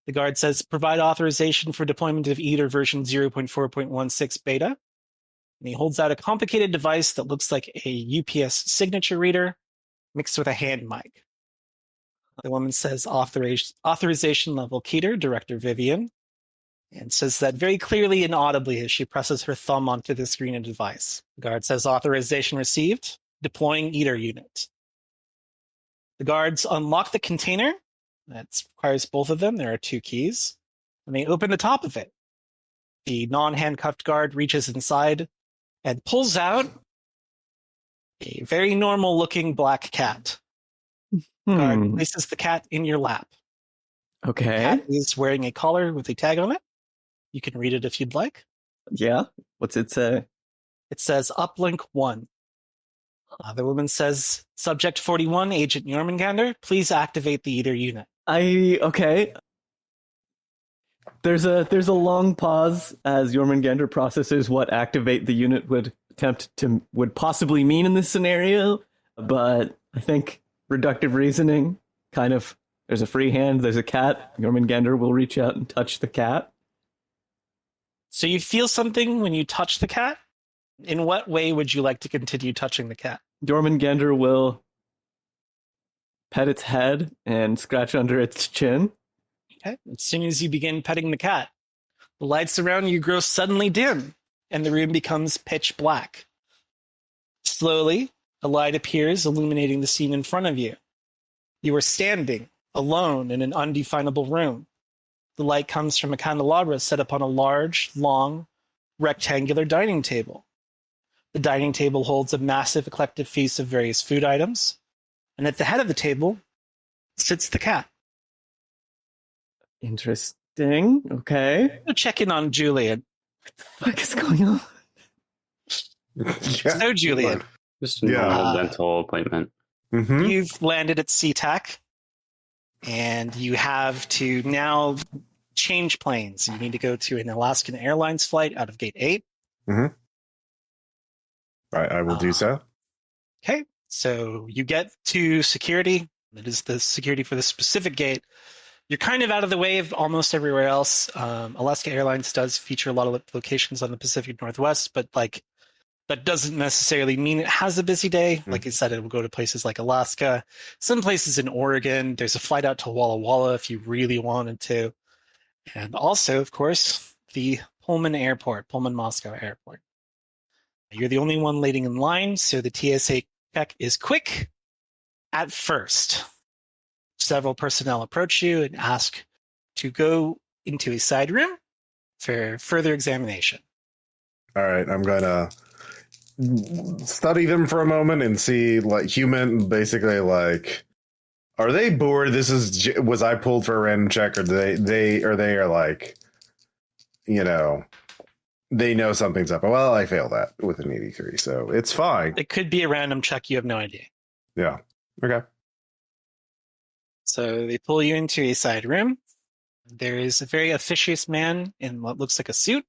The guard says, provide authorization for deployment of Eater version 0.4.16 beta. And he holds out a complicated device that looks like a UPS signature reader mixed with a hand mic. The woman says, authorization level Keter, Director Vivian, and says that very clearly and audibly as she presses her thumb onto the screen of the device. The guard says, authorization received, deploying Eater unit. The guards unlock the container. That requires both of them. There are 2 keys. And they open the top of it. The non-handcuffed guard reaches inside and pulls out a very normal-looking black cat. The guard places the cat in your lap. Okay. The cat is wearing a collar with a tag on it. You can read it if you'd like. Yeah. What's it say? It says uplink 1. The woman says, subject 41, Agent JULIAN, please activate the Eater unit. Okay. There's a long pause as JöRMUNGANDR processes what activate the unit would possibly mean in this scenario, but I think reductive reasoning kind of, there's a free hand, there's a cat, JöRMUNGANDR will reach out and touch the cat. So you feel something when you touch the cat? In what way would you like to continue touching the cat? JöRMUNGANDR will pet its head and scratch under its chin. Okay. As soon as you begin petting the cat, the lights around you grow suddenly dim, and the room becomes pitch black. Slowly, a light appears, illuminating the scene in front of you. You are standing, alone, in an undefinable room. The light comes from a candelabra set upon a large, long, rectangular dining table. The dining table holds a massive eclectic feast of various food items, and at the head of the table sits the cat. Interesting. Okay. Go check in on Julian. What the fuck is going on? Yeah. So, Julian, Just a normal dental appointment. Mm-hmm. you've landed at SeaTac, and you have to now change planes. You need to go to an Alaskan Airlines flight out of Gate 8. Mm-hmm. I will do so. Okay, so you get to security. That is the security for the specific gate. You're kind of out of the way of almost everywhere else. Alaska Airlines does feature a lot of locations on the Pacific Northwest, but like that doesn't necessarily mean it has a busy day. Like I said, it will go to places like Alaska, some places in Oregon. There's a flight out to Walla Walla if you really wanted to. And also, of course, the Pullman Moscow Airport. You're the only one waiting in line, so the TSA check is quick at first. Several personnel approach you and ask to go into a side room for further examination. All right, I'm going to study them for a moment and see, like, basically, like, are they bored? Was I pulled for a random check, or they are like, you know, they know something's up. Well, I failed that with an 83, so it's fine. It could be a random check. You have no idea. Yeah. Okay. So they pull you into a side room. There is a very officious man in what looks like a suit.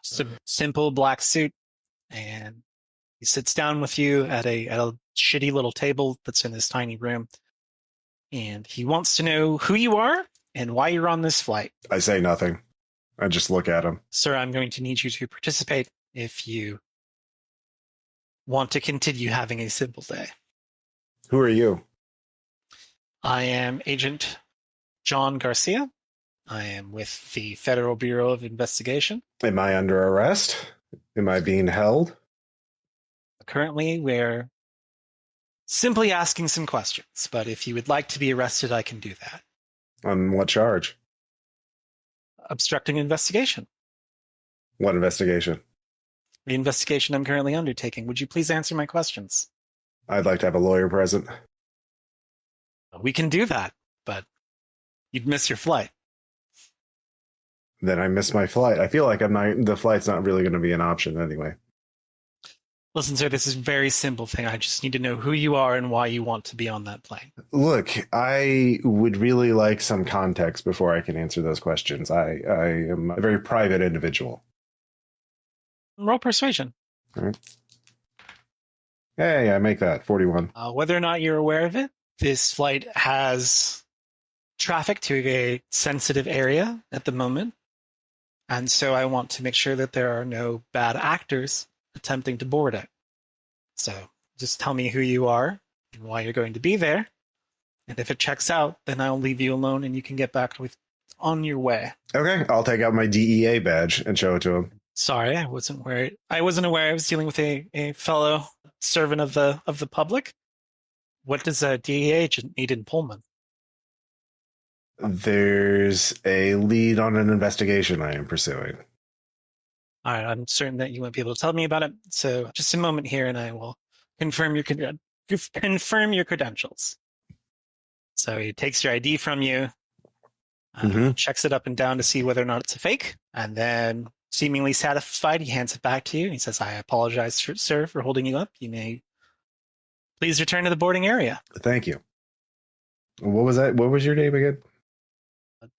Just a simple black suit. And he sits down with you at a shitty little table that's in this tiny room. And he wants to know who you are and why you're on this flight. I say nothing. I just look at him. Sir, I'm going to need you to participate if you want to continue having a simple day. Who are you? I am Agent John Garcia. I am with the Federal Bureau of Investigation. Am I under arrest? Am I being held? Currently, we're simply asking some questions, but if you would like to be arrested, I can do that. On what charge? Obstructing investigation. What investigation? The investigation I'm currently undertaking. Would you please answer my questions? I'd like to have a lawyer present. We can do that, but you'd miss your flight. Then I miss my flight. I feel like the flight's not really going to be an option anyway. Listen, sir, this is a very simple thing. I just need to know who you are and why you want to be on that plane. Look, I would really like some context before I can answer those questions. I am a very private individual. Roll persuasion. All right. Hey, I make that 41. Whether or not you're aware of it, this flight has traffic to a sensitive area at the moment. And so I want to make sure that there are no bad actors attempting to board it. So just tell me who you are and why you're going to be there. And if it checks out, then I'll leave you alone and you can get back on your way. Okay, I'll take out my DEA badge and show it to him. Sorry, I wasn't aware I was dealing with a fellow servant of the public. What does a DEA agent need in Pullman? There's a lead on an investigation I am pursuing. All right, I'm certain that you won't be able to tell me about it. So just a moment here, and I will confirm your credentials. So he takes your ID from you, checks it up and down to see whether or not it's a fake, and then, seemingly satisfied, he hands it back to you. He says, "I apologize, sir, for holding you up. You may please return to the boarding area." Thank you. What was that? What was your name again?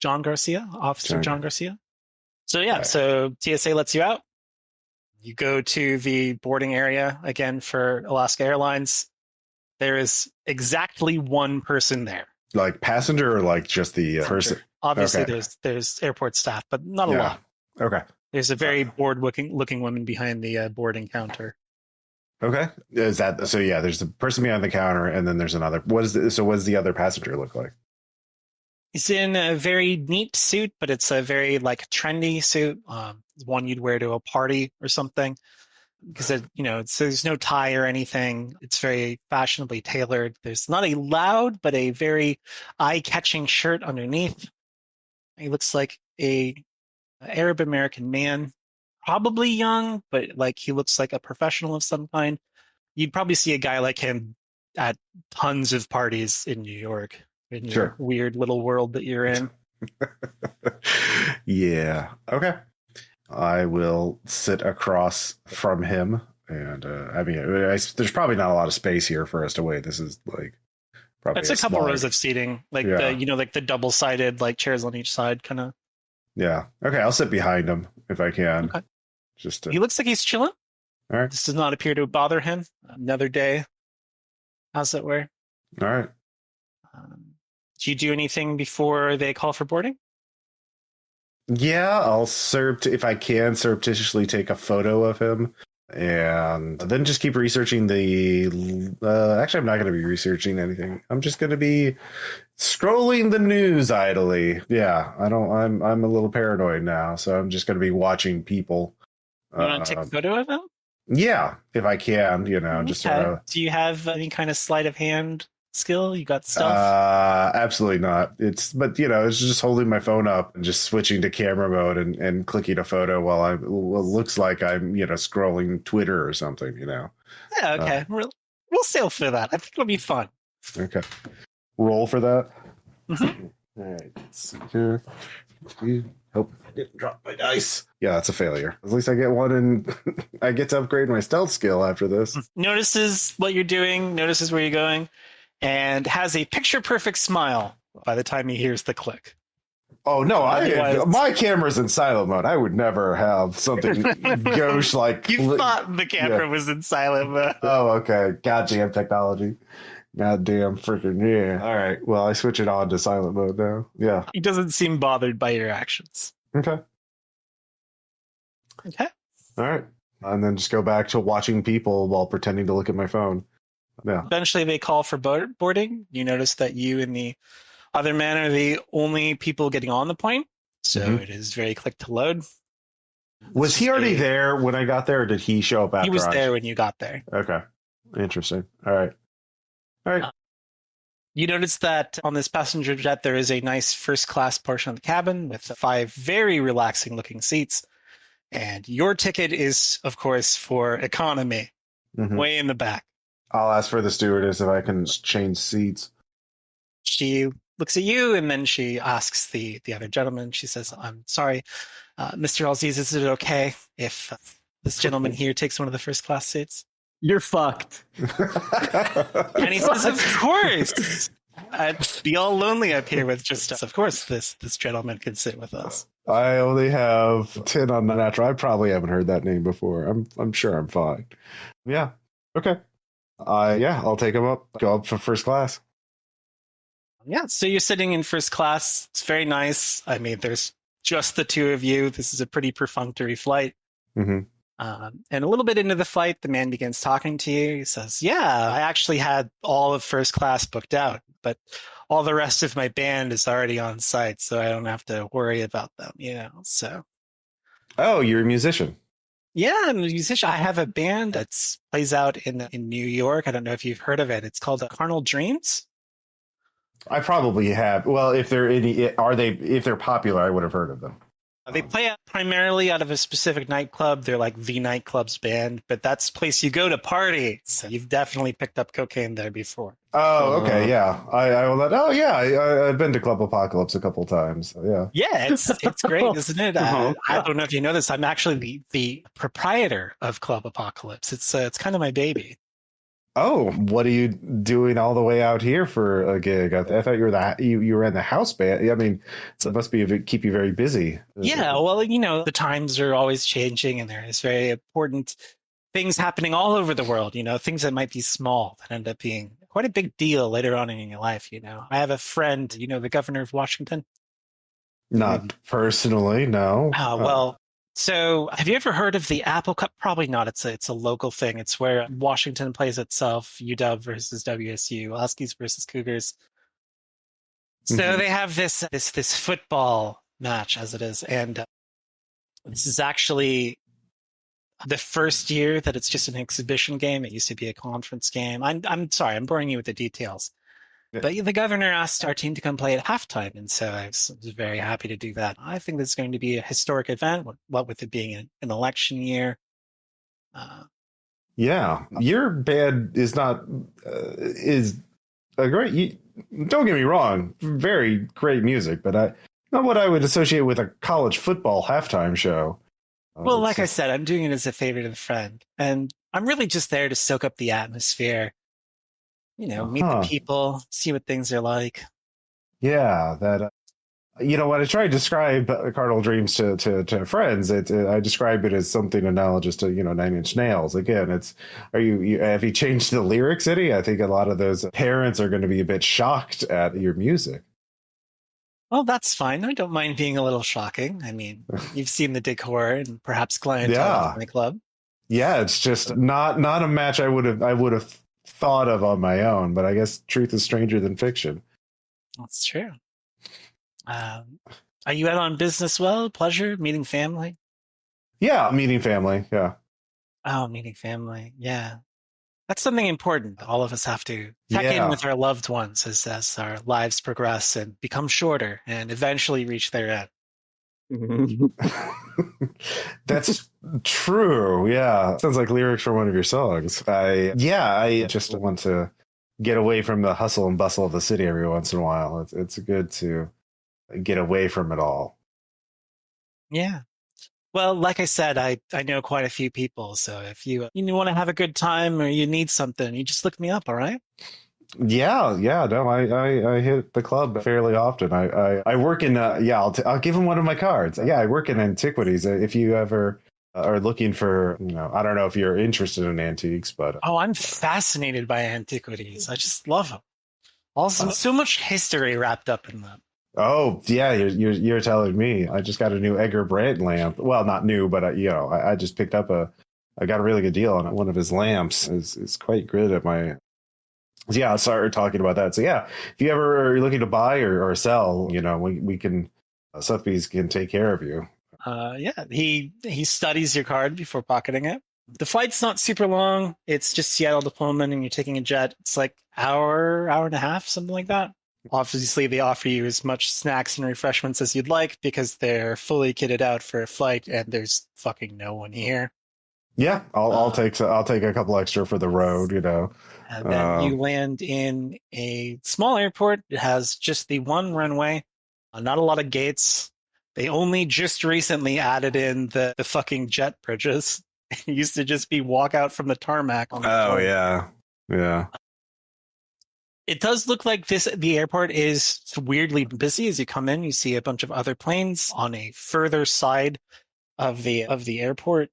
John Garcia, Officer John Garcia. So yeah, Okay. So TSA lets you out. You go to the boarding area again for Alaska Airlines. There is exactly one person there. Like passenger or like just the person? Obviously, Okay. there's airport staff, but not a Yeah. lot. Okay. There's a very bored looking woman behind the boarding counter. Okay. Is that so? Yeah. There's the person behind the counter, and then there's another. What does the other passenger look like? He's in a very neat suit, but it's a very like trendy suit, one you'd wear to a party or something. Because there's no tie or anything. It's very fashionably tailored. There's not a loud, but a very eye-catching shirt underneath. He looks like a Arab American man, probably young, but like he looks like a professional of some kind. You'd probably see a guy like him at tons of parties in New York, in your weird little world that you're in. Yeah. Okay. I will sit across from him, and there's probably not a lot of space here for us to wait. This is like probably It's a couple rows of seating, like the double-sided like chairs on each side, kind of. Yeah. Okay. I'll sit behind him if I can. Okay. He looks like he's chilling. All right. This does not appear to bother him. Another day, as it were. All right. Do you do anything before they call for boarding? Yeah, I'll if I can surreptitiously take a photo of him, and then just keep researching actually, I'm not going to be researching anything. I'm just going to be scrolling the news idly. Yeah, I'm a little paranoid now, so I'm just going to be watching people. You want to take a photo of him? Yeah, if I can, just sort of. Do you have any kind of sleight of hand skill? You got stuff? Absolutely not. It's just holding my phone up and just switching to camera mode and clicking a photo while it looks like I'm scrolling Twitter or something. Yeah. Okay. We'll sail for that. I think it'll be fun. Okay. Roll for that. Mm-hmm. All right. Let's see here. Hope I didn't drop my dice. Yeah, that's a failure. At least I get one, and I get to upgrade my stealth skill after this. Notices what you're doing. Notices where you're going. And has a picture-perfect smile by the time he hears the click. Oh, no, my camera's in silent mode. I would never have something gauche like... You thought the camera was in silent mode. Oh, okay. Goddamn technology. Goddamn freaking, yeah. All right, well, I switch it on to silent mode now. Yeah. He doesn't seem bothered by your actions. Okay. Okay. All right. And then just go back to watching people while pretending to look at my phone. Yeah. Eventually they call for boarding. You notice that you and the other man are the only people getting on the plane. So It is very quick to load. Was he already there when I got there, or did he show up after? He was there when you got there. Okay. Interesting. All right. You notice that on this passenger jet, there is a nice first class portion of the cabin with 5 very relaxing looking seats. And your ticket is, of course, for economy, way in the back. I'll ask for the stewardess if I can change seats. She looks at you, and then she asks the other gentleman. She says, "I'm sorry, Mr. Alziz, is it okay if this gentleman here takes one of the first class seats?" You're fucked. And he says, of course. I'd be all lonely up here with just us. Of course, this gentleman can sit with us. I only have 10 on the natural. I probably haven't heard that name before. I'm sure I'm fine. Yeah. Okay. I'll take him up. Go up for first class. Yeah, so you're sitting in first class. It's very nice. I mean, there's just the two of you. This is a pretty perfunctory flight. Mm-hmm. And a little bit into the flight, the man begins talking to you. He says, yeah, I actually had all of first class booked out, but all the rest of my band is already on site, so I don't have to worry about them, so. Oh, you're a musician. Yeah, I'm a musician. I have a band that plays out in New York. I don't know if you've heard of it. It's called Carnal Dreams. I probably have. Well, if they're popular, I would have heard of them. They play primarily out of a specific nightclub. They're like the nightclub's band, but that's the place you go to party. So you've definitely picked up cocaine there before. Oh, okay, yeah. I've been to Club Apocalypse a couple times. So yeah. Yeah, it's great, isn't it? I don't know if you know this. I'm actually the proprietor of Club Apocalypse. It's kind of my baby. Oh, what are you doing all the way out here for a gig? I thought you were you were in the house band. I mean, so it must keep you very busy. Yeah, well, the times are always changing, and there's very important things happening all over the world. Things that might be small that end up being quite a big deal later on in your life. I have a friend, the governor of Washington. Not personally, no. Well. So, have you ever heard of the Apple Cup? Probably not. It's a local thing. It's where Washington plays itself, UW versus WSU, Huskies versus Cougars. So they have this football match, as it is, and this is actually the first year that it's just an exhibition game. It used to be a conference game. I'm sorry, I'm boring you with the details. Yeah. But the governor asked our team to come play at halftime, and so I was very happy to do that. I think this is going to be a historic event, what with it being an election year. Yeah, your band is is a great. Don't get me wrong, very great music, but not what I would associate with a college football halftime show. Well, like I said, I'm doing it as a favor to the friend, and I'm really just there to soak up the atmosphere. Meet the people, see what things are like. Yeah, that. When I try to describe Carnal Dreams to friends, I describe it as something analogous to 9 Inch Nails. Again, have you changed the lyrics any? I think a lot of those parents are going to be a bit shocked at your music. Well, that's fine. I don't mind being a little shocking. I mean, you've seen the decor and perhaps clientele of my club. Yeah, it's just not a match I would have thought of on my own, but I guess truth is stranger than fiction. That's true. Are you out on business? Pleasure, meeting family? Yeah, meeting family. Yeah. Oh, meeting family. Yeah. That's something important. All of us have to check in with our loved ones as our lives progress and become shorter and eventually reach their end. That's true. Yeah. Sounds like lyrics from one of your songs. I just want to get away from the hustle and bustle of the city every once in a while. It's good to get away from it all. Yeah. Well, like I said, I know quite a few people. So if you want to have a good time or you need something, you just look me up. All right. Yeah. No, I hit the club fairly often. I work in. I'll give him one of my cards. Yeah, I work in antiquities. If you ever are looking for, I don't know if you're interested in antiques, but I'm fascinated by antiquities. I just love them. Also, so much history wrapped up in them. Oh yeah, you're telling me. I just got a new Edgar Brandt lamp. Well, not new, but I just picked up I got a really good deal on one of his lamps. It's quite good at my. Yeah, I'll start talking about that. So yeah, if you ever are looking to buy or sell, we can, Sotheby's can take care of you. Yeah, he studies your card before pocketing it. The flight's not super long. It's just Seattle to Pullman, and you're taking a jet. It's like hour and a half, something like that. Obviously, they offer you as much snacks and refreshments as you'd like because they're fully kitted out for a flight, and there's fucking no one here. Yeah, I'll take a couple extra for the road, And then you land in a small airport. It has just the one runway, not a lot of gates. They only just recently added in the fucking jet bridges. It used to just be walk out from the tarmac. On the Oh plane. yeah. It does look like the airport is weirdly busy. As you come in, you see a bunch of other planes on a further side of the airport.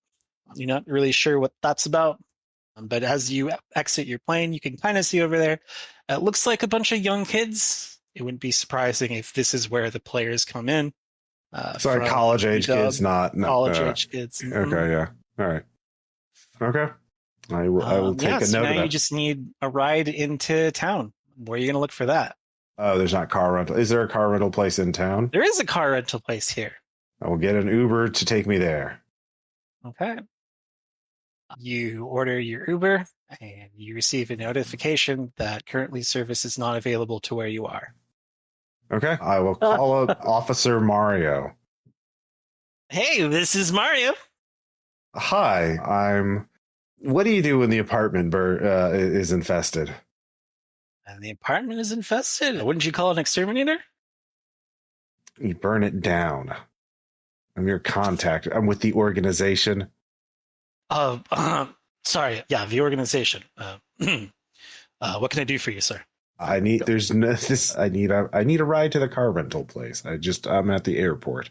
You're not really sure what that's about. But as you exit your plane, you can kind of see over there. It looks like a bunch of young kids. It wouldn't be surprising if this is where the players come in. Sorry, college age kids, not college age kids. Okay, yeah. All right. Okay. I will take a so note now of that. you just need a ride into town. Where are you going to look for that? Oh, there's not car rental. Is there a car rental place in town? There is a car rental place here. I will get an Uber to take me there. Okay. You order your Uber and you receive a notification that currently service is not available to where you are. Okay. I will call up Officer Mario. Hey, this is Mario. Hi, what do you do when the apartment is infested? And the apartment is infested. Wouldn't you call an exterminator? You burn it down. I'm your contact. I'm with the organization. Sorry. Yeah, the organization. What can I do for you, sir? I need a ride to the car rental place. I'm at the airport.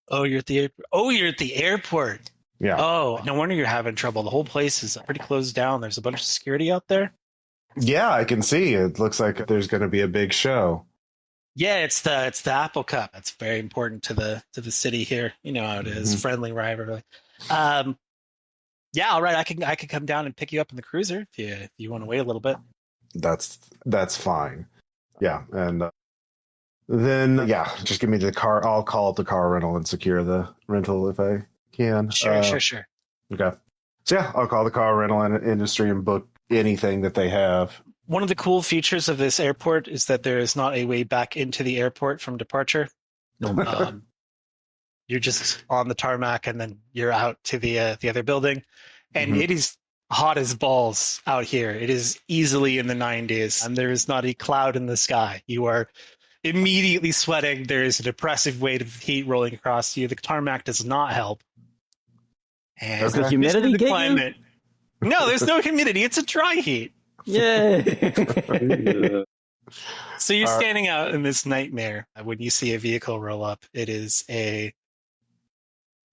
Oh, you're at the airport. Oh, you're at the airport. Yeah. Oh, no wonder you're having trouble. The whole place is pretty closed down. There's a bunch of security out there. Yeah, I can see. It looks like there's going to be a big show. Yeah, it's the Apple Cup. That's very important to the city here. You know how it is. Mhm. Friendly rivalry. Yeah, all right. I can come down and pick you up in the cruiser if you want to wait a little bit. That's fine. Yeah, and then just give me the car. I'll call up the car rental and secure the rental if I can. Sure. Okay. So yeah, I'll call the car rental industry and book anything that they have. One of the cool features of this airport is that there is not a way back into the airport from departure. You're just on the tarmac and then you're out to the other building. And Mhm. It is hot as balls out here. It is easily in the 90s and there is not a cloud in the sky. You are immediately sweating. There is an oppressive weight of heat rolling across you. The tarmac does not help. And Does the Okay. humidity this is the get climate. No, there's no humidity. It's a dry heat. you? Yay! So you're All right. standing out in this nightmare when you see a vehicle roll up. It is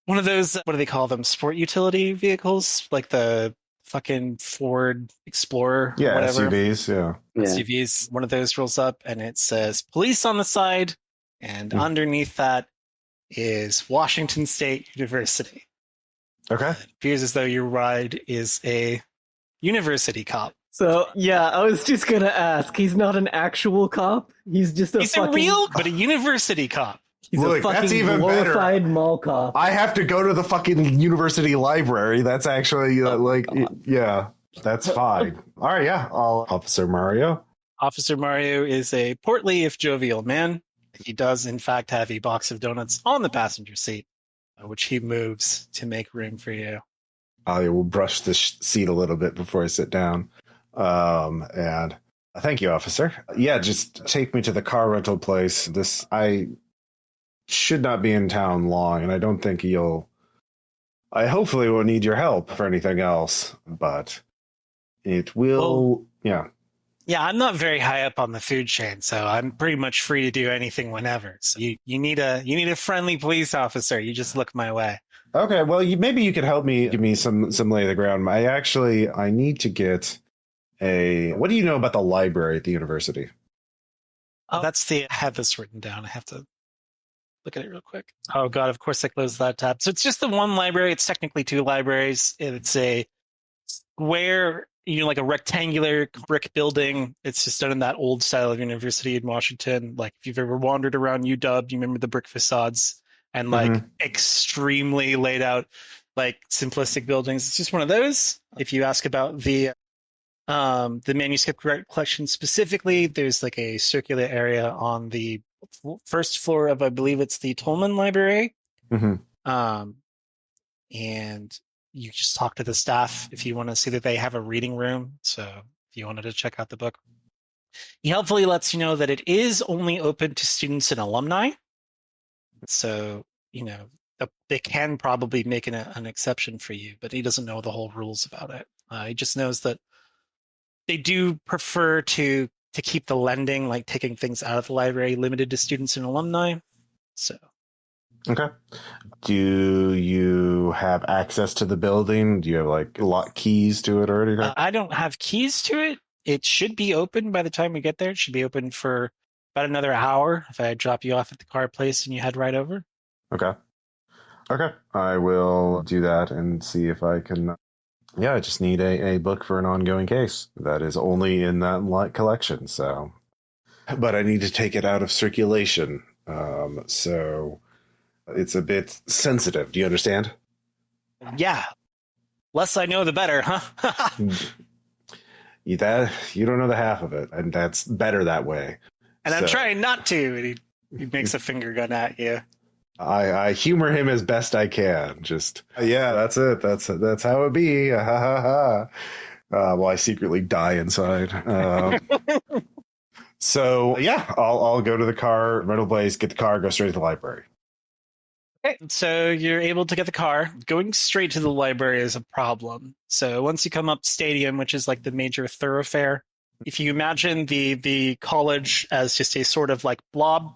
one of those, what do they call them? Sport utility vehicles? Like the fucking Ford Explorer, Yeah, whatever. SUVs. Yeah. SUVs. One of those rolls up and it says police on the side. And Hmm. underneath that is Washington State University. Okay. It appears as though your ride is a university cop. So, yeah, I was just gonna ask. He's not an actual cop. He's just a He's fucking... a real, but a university cop. He's Look, a fucking that's even better. glorified mall cop. I have to go to the fucking university library. That's actually yeah, that's fine. All right, yeah. Officer Mario. Officer Mario is a portly, if jovial man. He does, in fact, have a box of donuts on the passenger seat, which he moves to make room for you. I will brush the seat a little bit before I sit down. And thank you, officer. Yeah, just take me to the car rental place. I should not be in town long, and I don't think I hopefully won't need your help for anything else, but it will. Yeah. Yeah, I'm not very high up on the food chain, so I'm pretty much free to do anything whenever. So you need a friendly police officer. You just look my way. Okay. Well, maybe you could help me. Give me some lay of the ground. I need to get what do you know about the library at the university? Oh, I have this written down. I have to look at it real quick. Oh God, of course I closed that tab. So it's just the one library. It's technically two libraries. It's a square, like a rectangular brick building. It's just done in that old style of university in Washington. Like if you've ever wandered around UW, you remember the brick facades and like extremely laid out, like simplistic buildings. It's just one of those. If you ask about the manuscript collection specifically, there's like a circular area on the first floor of, I believe it's the Tolman Library. Mm-hmm. And you just talk to the staff if you want to see that they have a reading room. So if you wanted to check out the book, he helpfully lets you know that it is only open to students and alumni. So, they can probably make an exception for you, but he doesn't know the whole rules about it. He just knows that they do prefer to keep the lending, like taking things out of the library, limited to students and alumni. So. Okay. Do you have access to the building? Do you have like lock keys to it or anything? I don't have keys to it. It should be open by the time we get there. It should be open for about another hour if I drop you off at the car place and you head right over. Okay. Okay. I will do that and see if I can. Yeah, I just need a book for an ongoing case that is only in that collection. So, but I need to take it out of circulation. So it's a bit sensitive. Do you understand? Yeah. Less I know, the better, huh? You don't know the half of it, and that's better that way. And I'm trying not to. And he makes a finger gun at you. I humor him as best I can. Just that's it. That's how it be. Ha ha ha. Well, I secretly die inside. So yeah, I'll go to the car, middle place, get the car, go straight to the library. Okay, so you're able to get the car. Going straight to the library is a problem. So once you come up Stadium, which is like the major thoroughfare, if you imagine the college as just a sort of like blob,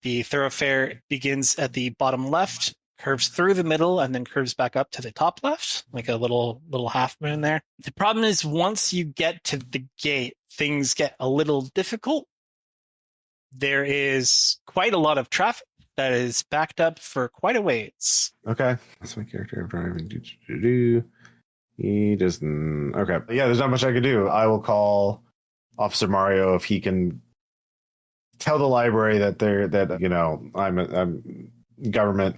the thoroughfare begins at the bottom left, curves through the middle, and then curves back up to the top left, like a little half moon there. The problem is once you get to the gate, things get a little difficult. There is quite a lot of traffic that is backed up for quite a ways. Okay. That's my character. I'm driving. He doesn't. Okay. Yeah, there's not much I can do. I will call Officer Mario if he can tell the library that I'm government.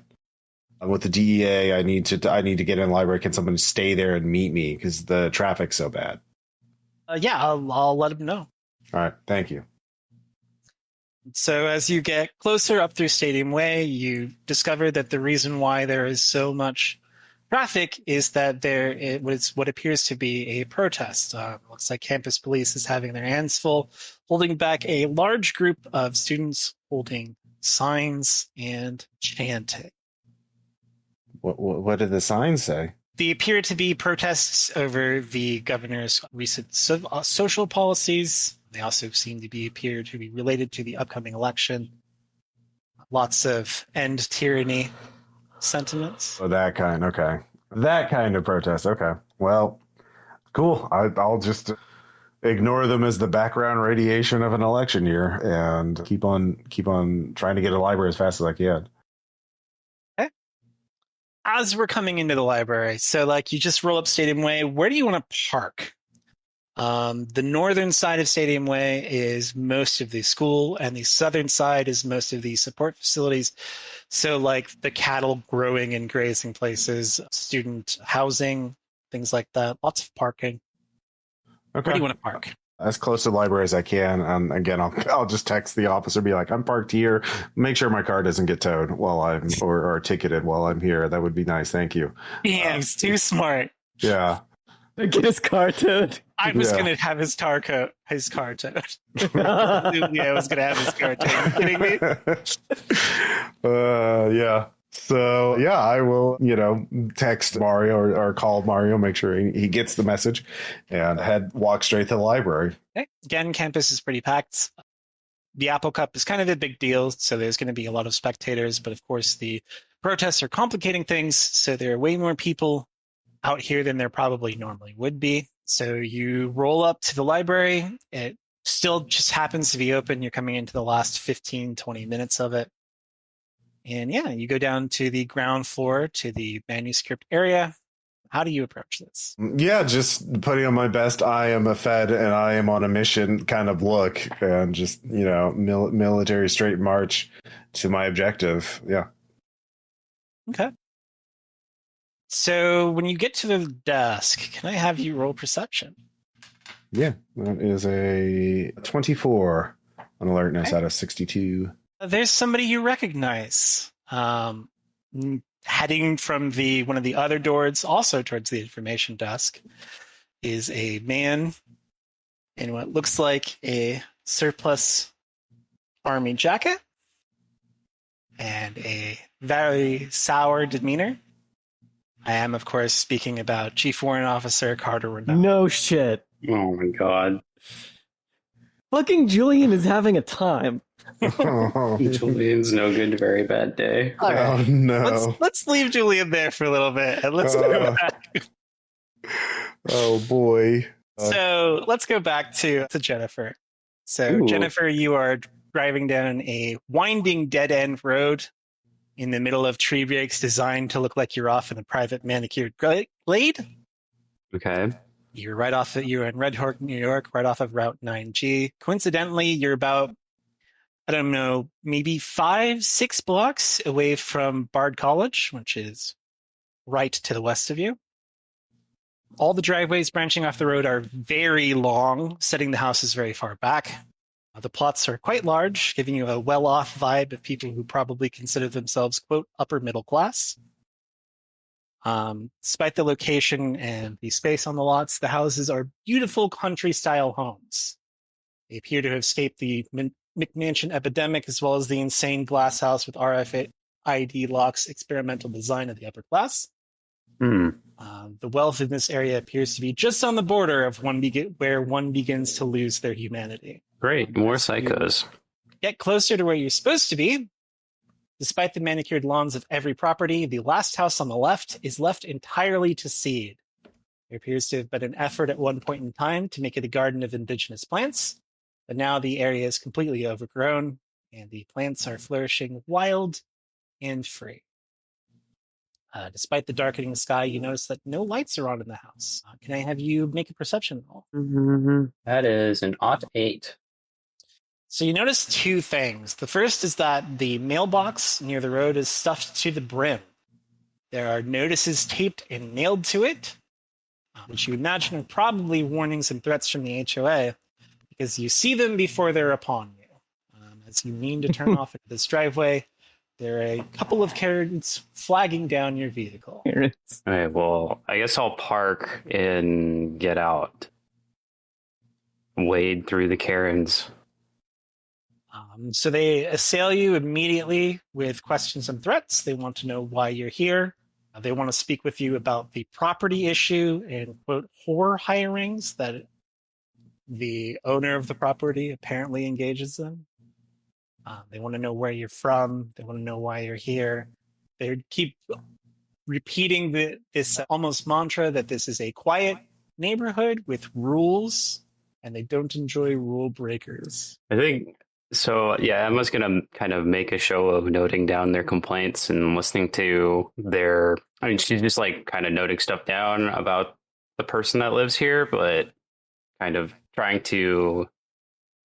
I'm with the DEA. I need to get in the library. Can someone stay there and meet me because the traffic's so bad? I'll let him know. All right. Thank you. So as you get closer up through Stadium Way, you discover that the reason why there is so much traffic is that it was what appears to be a protest. Looks like campus police is having their hands full, holding back a large group of students holding signs and chanting. What did the signs say? They appear to be protests over the governor's recent social policies. They also appear to be related to the upcoming election. Lots of end tyranny sentiments. Oh, that kind. Okay. That kind of protest. Okay. Well, cool. I'll just ignore them as the background radiation of an election year and keep on trying to get to the library as fast as I can. Okay. As we're coming into the library, so like you just roll up Stadium Way, where do you want to park? The northern side of Stadium Way is most of the school, and the southern side is most of the support facilities. So like the cattle growing and grazing places, student housing, things like that. Lots of parking. Okay. Where do you want to park? As close to the library as I can. Again, I'll just text the officer, be like, I'm parked here. Make sure my car doesn't get towed or ticketed while I'm here. That would be nice. Thank you. Yeah, he's too smart. Yeah. Get his car towed. I was going to have his car towed. I was going to have his car towed. Are you kidding me? Yeah. So, yeah, I will, text Mario or call Mario, make sure he gets the message and walk straight to the library. Okay. Again, campus is pretty packed. The Apple Cup is kind of a big deal, so there's going to be a lot of spectators. But of course, the protests are complicating things, so there are way more people out here than there probably normally would be. So you roll up to the library. It still just happens to be open. You're coming into the last 15, 20 minutes of it. And yeah, you go down to the ground floor to the manuscript area. How do you approach this? Yeah, just putting on my best I am a Fed and I am on a mission kind of look and just, military straight march to my objective. Yeah. Okay. So when you get to the desk, can I have you roll perception? Yeah, that is a 24 on alertness out of 62. There's somebody you recognize. Heading from one of the other doors, also towards the information desk, is a man in what looks like a surplus army jacket. and a very sour demeanor. I am, of course, speaking about Chief Warrant Officer Carter Renault. No shit. Oh my god. Fucking Julian is having a time. Oh, Julian's no good, very bad day. All right. no. Let's leave Julian there for a little bit, and let's go back. Oh boy. So let's go back to Jennifer. So Ooh. Jennifer, you are driving down a winding dead-end road in the middle of tree breaks designed to look like you're off in a private manicured glade. Okay. You're in Red Hook, New York, right off of Route 9G. Coincidentally, you're about, I don't know, maybe 5-6 blocks away from Bard College, which is right to the west of you. All the driveways branching off the road are very long, setting the houses very far back. The plots are quite large, giving you a well-off vibe of people who probably consider themselves, quote, upper middle class. Despite the location and the space on the lots, the houses are beautiful country-style homes. They appear to have escaped the McMansion epidemic, as well as the insane glass house with RFID locks experimental design of the upper class. The wealth in this area appears to be just on the border of where one begins to lose their humanity. Great. More psychos. Get closer to where you're supposed to be. Despite the manicured lawns of every property, the last house on the left is left entirely to seed. There appears to have been an effort at one point in time to make it a garden of indigenous plants, but now the area is completely overgrown, and the plants are flourishing wild and free. Despite the darkening sky, you notice that no lights are on in the house. Can I have you make a perception roll? That is an odd 8. So you notice two things. The first is that the mailbox near the road is stuffed to the brim. There are notices taped and nailed to it, which you imagine are probably warnings and threats from the HOA, because you see them before they're upon you. As you mean to turn off into this driveway, there are a couple of Karens flagging down your vehicle. Okay, well, I guess I'll park and get out. Wade through the Karens. So they assail you immediately with questions and threats. They want to know why you're here. They want to speak with you about the property issue and, quote, whore hirings that the owner of the property apparently engages in. They want to know where you're from. They want to know why you're here. They keep repeating this almost mantra that this is a quiet neighborhood with rules, and they don't enjoy rule breakers. I think so. Yeah, Emma's gonna kind of make a show of noting down their complaints and listening to their. I mean, she's just like kind of noting stuff down about the person that lives here, but kind of trying to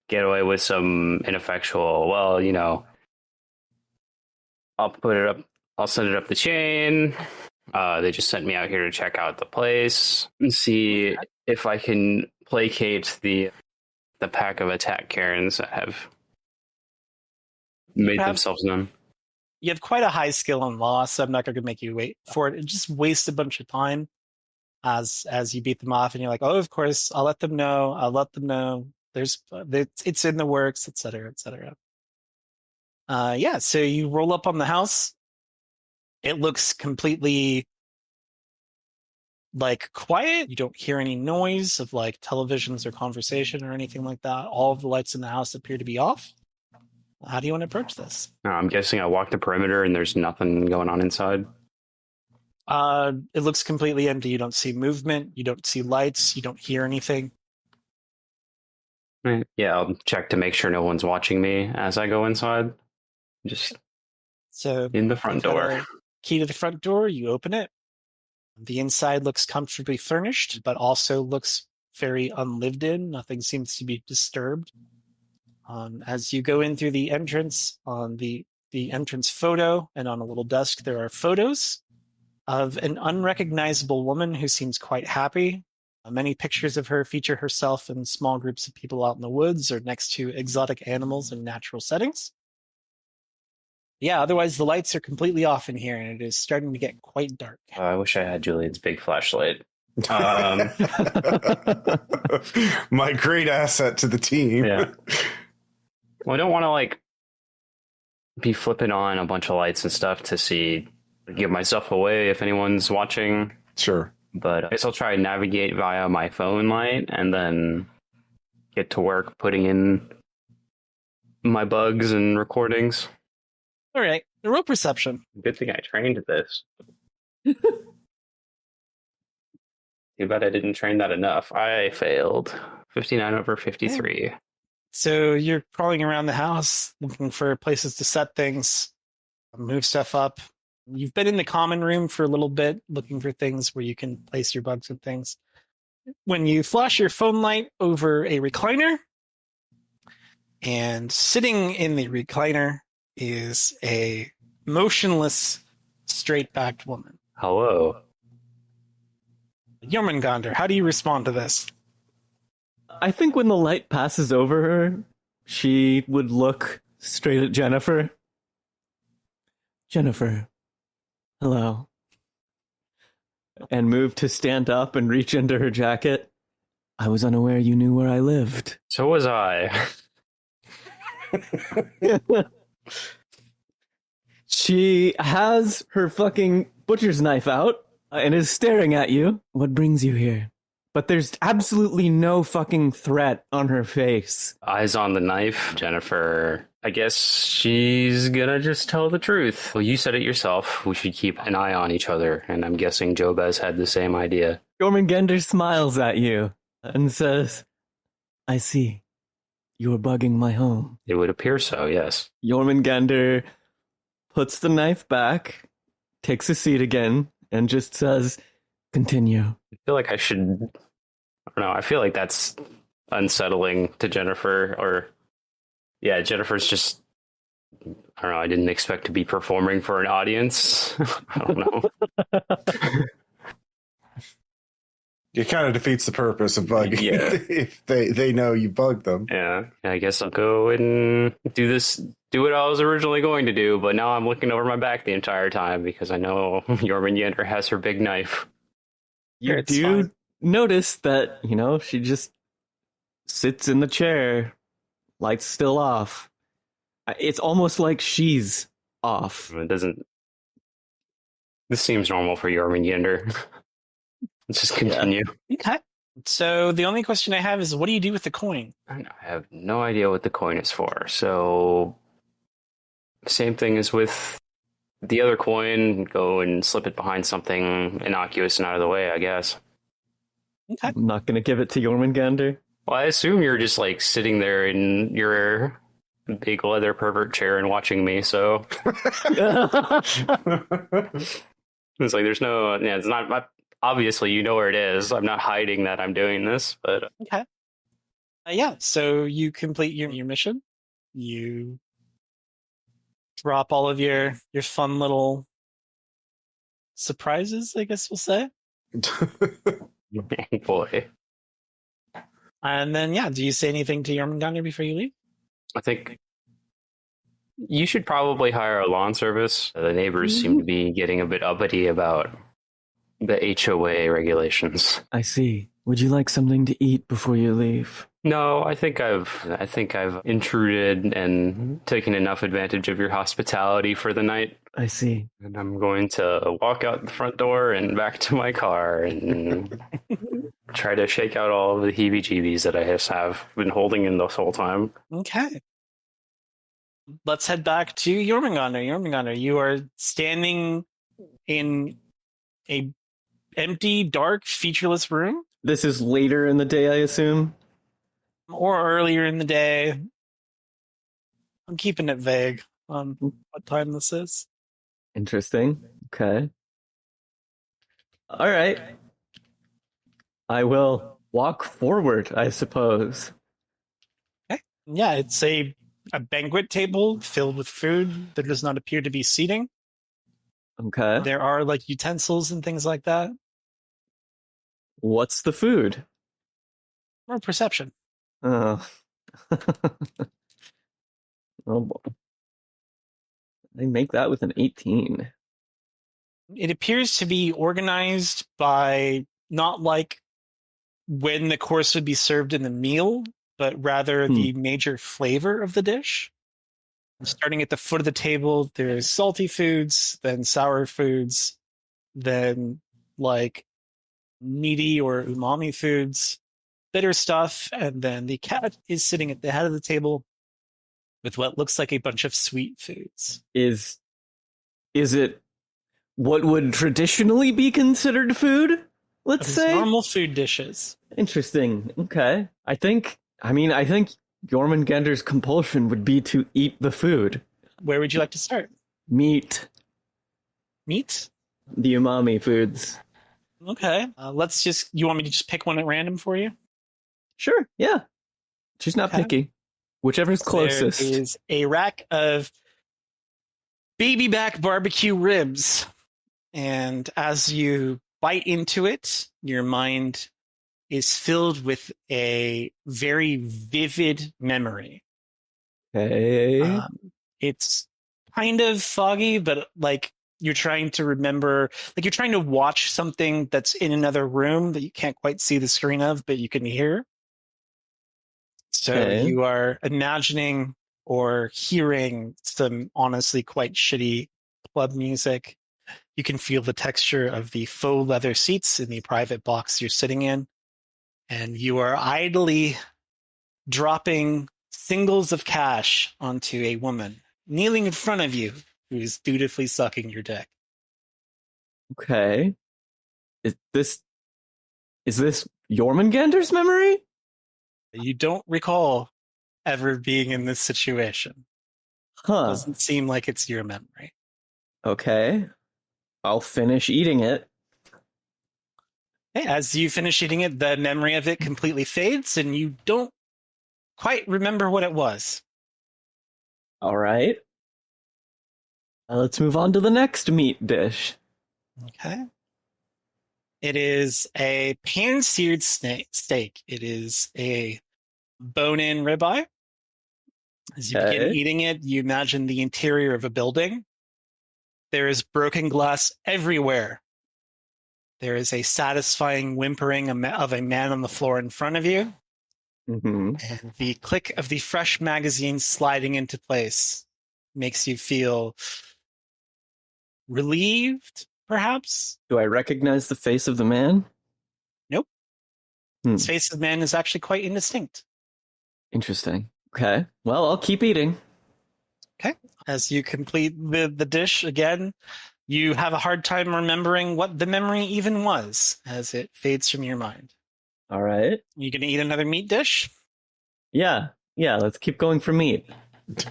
get away with some ineffectual. Well, you know, I'll put it up. I'll send it up the chain. They just sent me out here to check out the place and see if I can placate the pack of attack Karens that have made themselves known. You have quite a high skill in law, so I'm not going to make you wait for it. It just wastes a bunch of time as you beat them off, and you're like, oh, of course, I'll let them know. It's in the works, etc., etc. Yeah, so you roll up on the house. It looks completely like quiet. You don't hear any noise of like televisions or conversation or anything like that. All of the lights in the house appear to be off. How do you want to approach this? I'm guessing I walk the perimeter and there's nothing going on inside. It looks completely empty. You don't see movement. You don't see lights. You don't hear anything. Right. Yeah, I'll check to make sure no one's watching me as I go inside. Just so in the front door. Key to the front door. You open it. The inside looks comfortably furnished, but also looks very unlived in. Nothing seems to be disturbed. As you go in through the entrance, on the entrance photo and on a little desk, there are photos of an unrecognizable woman who seems quite happy. Many pictures of her feature herself in small groups of people out in the woods or next to exotic animals in natural settings. Yeah, otherwise the lights are completely off in here, and it is starting to get quite dark. I wish I had Julian's big flashlight. My great asset to the team. Yeah. Well, I don't want to be flipping on a bunch of lights and stuff to see, give myself away if anyone's watching. Sure. But I guess I'll try and navigate via my phone light and then get to work putting in my bugs and recordings. All right. Roll perception. Good thing I trained this. Too bad I didn't train that enough. I failed. 59 over 53. So you're crawling around the house looking for places to set things, move stuff up. You've been in the common room for a little bit looking for things where you can place your bugs and things. When you flash your phone light over a recliner, and sitting in the recliner is a motionless, straight-backed woman. Hello. JöRMUNGANDR, how do you respond to this? I think when the light passes over her, she would look straight at Jennifer. Jennifer, hello. And move to stand up and reach into her jacket. I was unaware you knew where I lived. So was I. She has her fucking butcher's knife out and is staring at you. What brings you here? But there's absolutely no fucking threat on her face. Eyes on the knife, Jennifer. I guess she's gonna just tell the truth. Well, you said it yourself. We should keep an eye on each other, and I'm guessing Jobez had the same idea. JöRMUNGANDR smiles at you and says, I see. You're bugging my home. It would appear so, yes. JöRMUNGANDR puts the knife back, takes a seat again, and just says, continue. I feel like I should... I don't know. I feel like that's unsettling to Jennifer. Or, yeah, Jennifer's just... I don't know. I didn't expect to be performing for an audience. I don't know. It kind of defeats the purpose of bugging. Yeah. If they know you bug them. Yeah, I guess I'll go and do what I was originally going to do, but now I'm looking over my back the entire time because I know JöRMUNGANDR has her big knife. You do notice that, she just sits in the chair, lights still off. It's almost like she's off. It doesn't... This seems normal for JöRMUNGANDR. Let's just continue. Okay. So the only question I have is, what do you do with the coin? I have no idea what the coin is for. So, same thing as with the other coin. Go and slip it behind something innocuous and out of the way, I guess. Okay. I'm not going to give it to JöRMUNGANDR. Well, I assume you're just like sitting there in your big leather pervert chair and watching me, so. It's like there's no... Yeah, it's not... Obviously, you know where it is. I'm not hiding that I'm doing this, but... Okay. Yeah, so you complete your mission. You drop all of your fun little surprises, I guess we'll say. Boy. And then, do you say anything to JöRMUNGANDR before you leave? I think you should probably hire a lawn service. The neighbors seem to be getting a bit uppity about the HOA regulations. I see. Would you like something to eat before you leave? No, I think I've intruded and taken enough advantage of your hospitality for the night. I see. And I'm going to walk out the front door and back to my car and try to shake out all of the heebie-jeebies that I have been holding in this whole time. Okay. Let's head back to JöRMUNGANDR. JöRMUNGANDR, you are standing in a empty, dark, featureless room. This is later in the day, I assume? Or earlier in the day. I'm keeping it vague on what time this is. Interesting. Okay. All right. I will walk forward, I suppose. Okay. Yeah, it's a banquet table filled with food. There does not appear to be seating. Okay. There are utensils and things like that. What's the food? Or perception. Oh. Oh boy. I make that with an 18. It appears to be organized by not like when the course would be served in the meal, but rather the major flavor of the dish. Starting at the foot of the table, there's salty foods, then sour foods, then like meaty or umami foods, bitter stuff, and then the cat is sitting at the head of the table with what looks like a bunch of sweet foods. Is it what would traditionally be considered food? Let's It's say normal food dishes. Interesting. Okay. I think Jormungandr's compulsion would be to eat the food. Where would you like to start? Meat. Meat? The umami foods. Okay. You want me to just pick one at random for you? Sure, yeah. She's not Okay. picky. Whichever's closest. There is a rack of baby back barbecue ribs. And as you bite into it, your mind is filled with a very vivid memory. Okay. It's kind of foggy, but like you're trying to remember, like you're trying to watch something that's in another room that you can't quite see the screen of, but you can hear. So Okay. you are imagining or hearing some honestly quite shitty club music. You can feel the texture of the faux leather seats in the private box you're sitting in. And you are idly dropping singles of cash onto a woman kneeling in front of you who is dutifully sucking your dick. Okay. Is this Jormungandr's memory? You don't recall ever being in this situation. Huh. Doesn't seem like it's your memory. Okay. I'll finish eating it. Hey, as you finish eating it, the memory of it completely fades and you don't quite remember what it was. All right. Let's move on to the next meat dish. Okay. It is a pan-seared steak. It is a bone-in ribeye. As you begin Okay. eating it, you imagine the interior of a building. There is broken glass everywhere. There is a satisfying whimpering of a man on the floor in front of you. Mm-hmm. And the click of the fresh magazine sliding into place makes you feel relieved, perhaps? Do I recognize the face of the man? Nope. Hmm. His face of the man is actually quite indistinct. Interesting. Okay. Well, I'll keep eating. As you complete the dish again, you have a hard time remembering what the memory even was as it fades from your mind. All right. You going to eat another meat dish? Yeah. Yeah. Let's keep going for meat.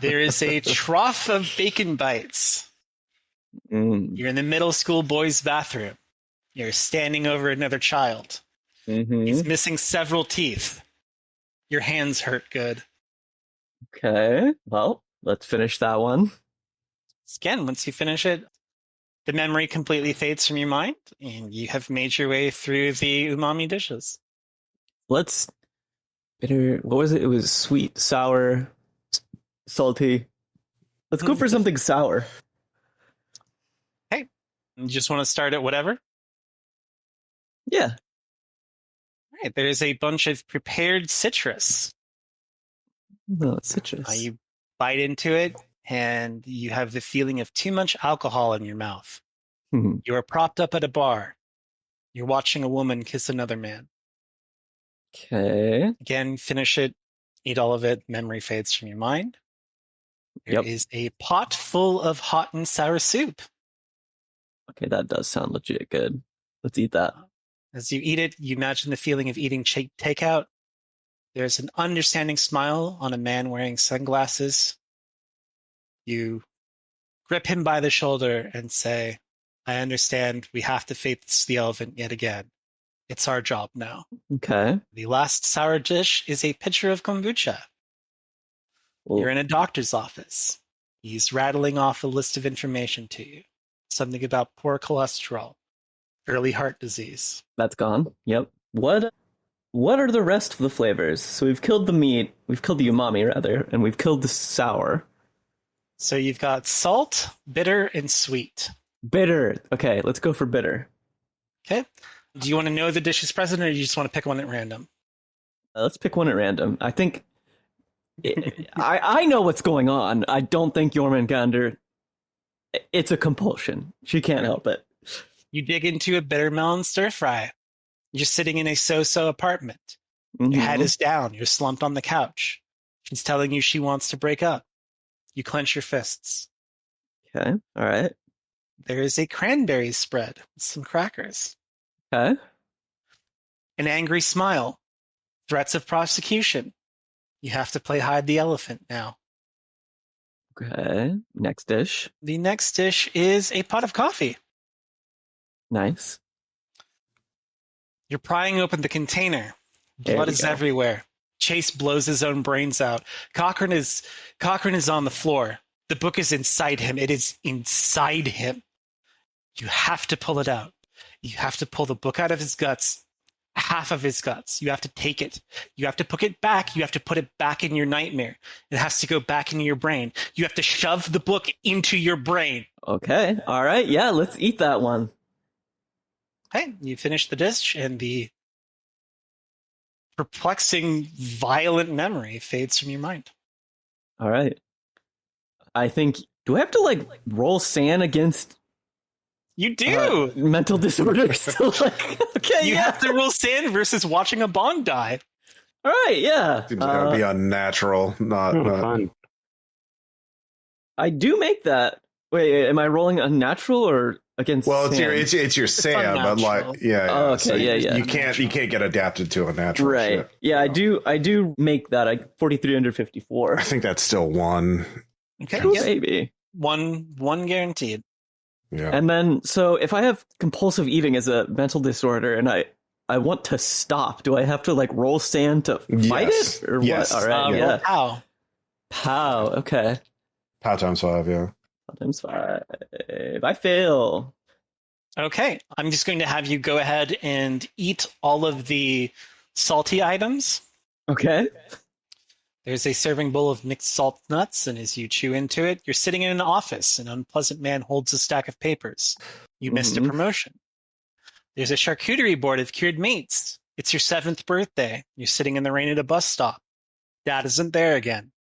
There is a trough of bacon bites. Mm. You're in the middle school boys' bathroom. You're standing over another child. Mm-hmm. He's missing several teeth. Your hands hurt good. Okay. Well, let's finish that one. Again, once you finish it, the memory completely fades from your mind, and you have made your way through the umami dishes. Let's bitter. What was it? It was sweet, sour, salty. Let's go for something sour. You just want to start at whatever? Yeah. All right, there's a bunch of prepared citrus. No, it's citrus. You bite into it, and you have the feeling of too much alcohol in your mouth. Mhm. You are propped up at a bar. You're watching a woman kiss another man. Okay. Again, finish it, eat all of it, memory fades from your mind. There is a pot full of hot and sour soup. Okay, that does sound legit good. Let's eat that. As you eat it, you imagine the feeling of eating takeout. There's an understanding smile on a man wearing sunglasses. You grip him by the shoulder and say, I understand we have to face the elephant yet again. It's our job now. Okay. The last sour dish is a pitcher of kombucha. Well, You're in a doctor's office. He's rattling off a list of information to you. Something about poor cholesterol, early heart disease. that's gone. Yep. What are the rest of the flavors? So we've killed the meat, we've killed the umami rather, and we've killed the sour. So you've got salt, bitter, and sweet. Bitter. Okay, let's go for bitter. Okay. Do you want to know the dishes present, or do you just want to pick one at random? Let's pick one at random. I think I know what's going on. I don't think JöRMUNGANDR. It's a compulsion. She can't help it. You dig into a bitter melon stir fry. You're sitting in a so-so apartment. Mhm. Your head is down. You're slumped on the couch. She's telling you she wants to break up. You clench your fists. Okay. All right. There is a cranberry spread with some crackers. Okay. An angry smile. Threats of prosecution. You have to play hide the elephant now. Okay. Next dish. The next dish is a pot of coffee. Nice. You're prying open the container. There Blood we is go. everywhere. Chase blows his own brains out. Cochrane is on the floor. The book is inside him. It is inside him. You have to pull it out. You have to pull the book out of his guts. Half of his guts. You have to take it. You have to put it back. You have to put it back in your nightmare. It has to go back into your brain. You have to shove the book into your brain. Okay. All right. Yeah, let's eat that one. Hey, you finish the dish, and the perplexing, violent memory fades from your mind. All right. I think. Do I have to like roll sand against You do. mental disorders? Okay. You Yeah. have to roll sand versus watching a bond die. All right. Yeah. Seems like that would be unnatural. Not. Fun. I do make that. Wait, am I rolling unnatural or against? Well, it's sand? your it's your sand, but unnatural. like yeah. Oh, okay, so yeah. You can't get adapted to a natural. Right. shit. Yeah, I do make that. 43 under 54. I think that's still one. Okay, Cool, yep. baby. One guaranteed. Yeah. And then, so if I have compulsive eating as a mental disorder and I want to stop, do I have to like roll sand to fight Yes. it? Or Yes. what? All right, Roll yeah. pow. Pow. Okay. Pow times 5. Yeah. Times 5. I fail. Okay, I'm just going to have you go ahead and eat all of the salty items. Okay. There's a serving bowl of mixed salt nuts, and as you chew into it, you're sitting in an office. An unpleasant man holds a stack of papers. You missed a Mhm. promotion. There's a charcuterie board of cured meats. It's your 7th birthday. You're sitting in the rain at a bus stop. Dad isn't there again.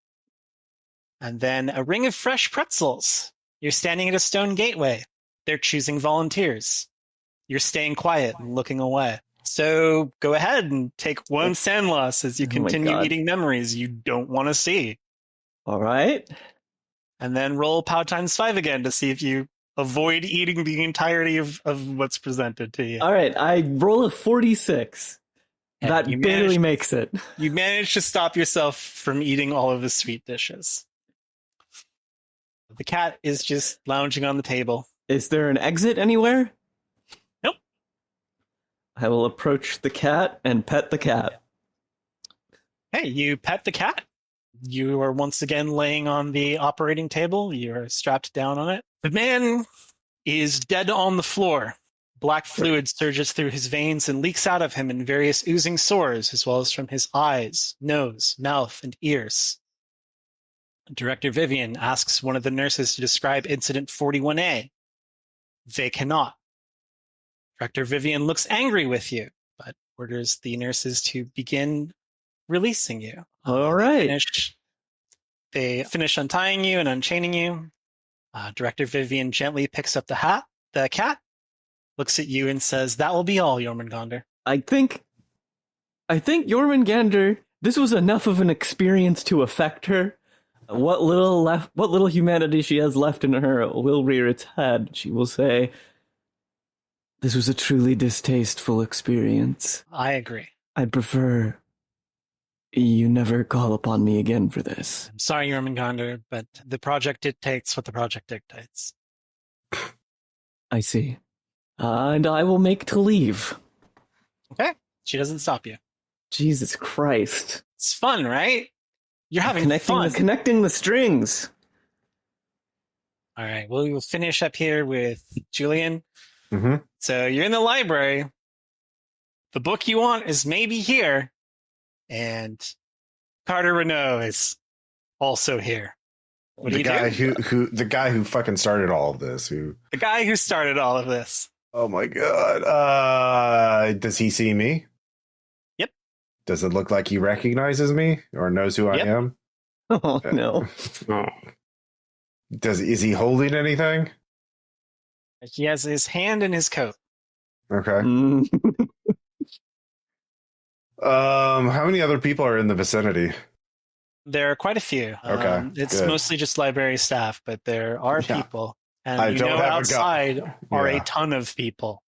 And then a ring of fresh pretzels. You're standing at a stone gateway. They're choosing volunteers. You're staying quiet and looking away. So go ahead and take one sand loss as you Oh my continue God. eating memories you don't want to see. All right. And then roll pow times 5 again to see if you avoid eating the entirety of what's presented to you. All right. I roll a 46. And That you barely managed, makes it. you managed to stop yourself from eating all of the sweet dishes. The cat is just lounging on the table. Is there an exit anywhere? Nope. I will approach the cat and pet the cat. Hey, you pet the cat. You are once again laying on the operating table. You're strapped down on it. The man is dead on the floor. Black fluid surges through his veins and leaks out of him in various oozing sores, as well as from his eyes, nose, mouth, and ears. Director Vivian asks one of the nurses to describe Incident 41A. They cannot. Director Vivian looks angry with you, but orders the nurses to begin releasing you. All right. They finish untying you and unchaining you. Director Vivian gently picks up the cat, looks at you and says, "That will be all, JöRMUNGANDR." I think JöRMUNGANDR, this was enough of an experience to affect her. What little humanity she has left in her will rear its head. She will say, "This was a truly distasteful experience. I agree. I'd prefer you never call upon me again for this." I'm sorry, JöRMUNGANDR, but the project dictates what the project dictates. I see. And I will make to leave. Okay? She doesn't stop you. Jesus Christ. It's fun, right? You're having fun. Connecting the strings. All right. Well, we'll finish up here with Julian. Mm-hmm. So you're in the library. The book you want is maybe here. And Carter Renault is also here. What do you do? The guy who fucking started all of this. The guy who started all of this. Oh my god. Does he see me? Yep. Does it look like he recognizes me or knows who Yep. I am? Oh no. Oh. Is he holding anything? He has his hand in his coat. Okay. Mm. How many other people are in the vicinity? There are quite a few. Okay, It's good. mostly just library staff, but there are Yeah. people. And I don't have a gun. outside are Yeah. a ton of people.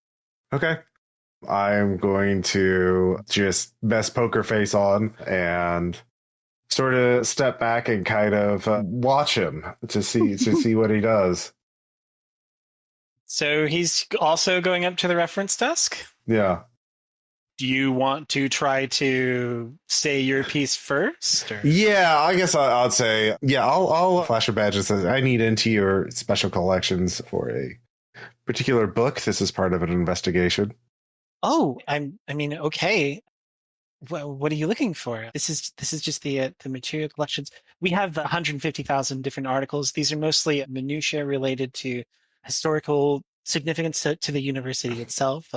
Okay. I'm going to just best poker face on and sort of step back and kind of watch him to see what he does. So he's also going up to the reference desk. Yeah. Do you want to try to say your piece first? Or? Yeah, I guess I'd say, yeah, I'll flash a badge that says, I need into your special collections for a particular book. This is part of an investigation. Oh, okay. What are you looking for? This is just the material collections. We have 150,000 different articles. These are mostly minutiae related to historical significance to the university itself,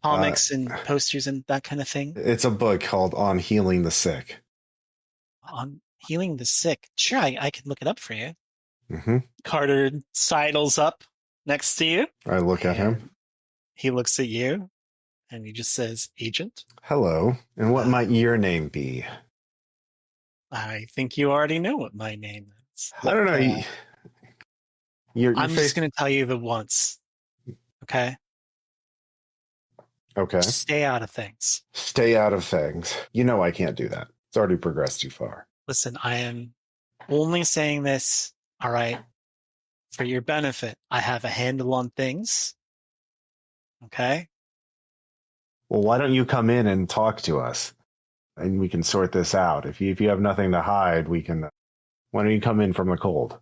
comics and posters and that kind of thing. It's a book called On Healing the Sick. On healing the sick. Sure, I can look it up for you. Mm-hmm. Carter sidles up next to you. I look at him. He looks at you, and he just says, "Agent." Hello, and what might your name be? I think you already know what my name is. I don't know. Your I'm face... just going to tell you the once. Okay? Okay. Stay out of things. Stay out of things. You know I can't do that. It's already progressed too far. Listen, I am only saying this, all right, for your benefit. I have a handle on things. Okay? Well, why don't you come in and talk to us? And we can sort this out. If you have nothing to hide, we can... Why don't you come in from the cold?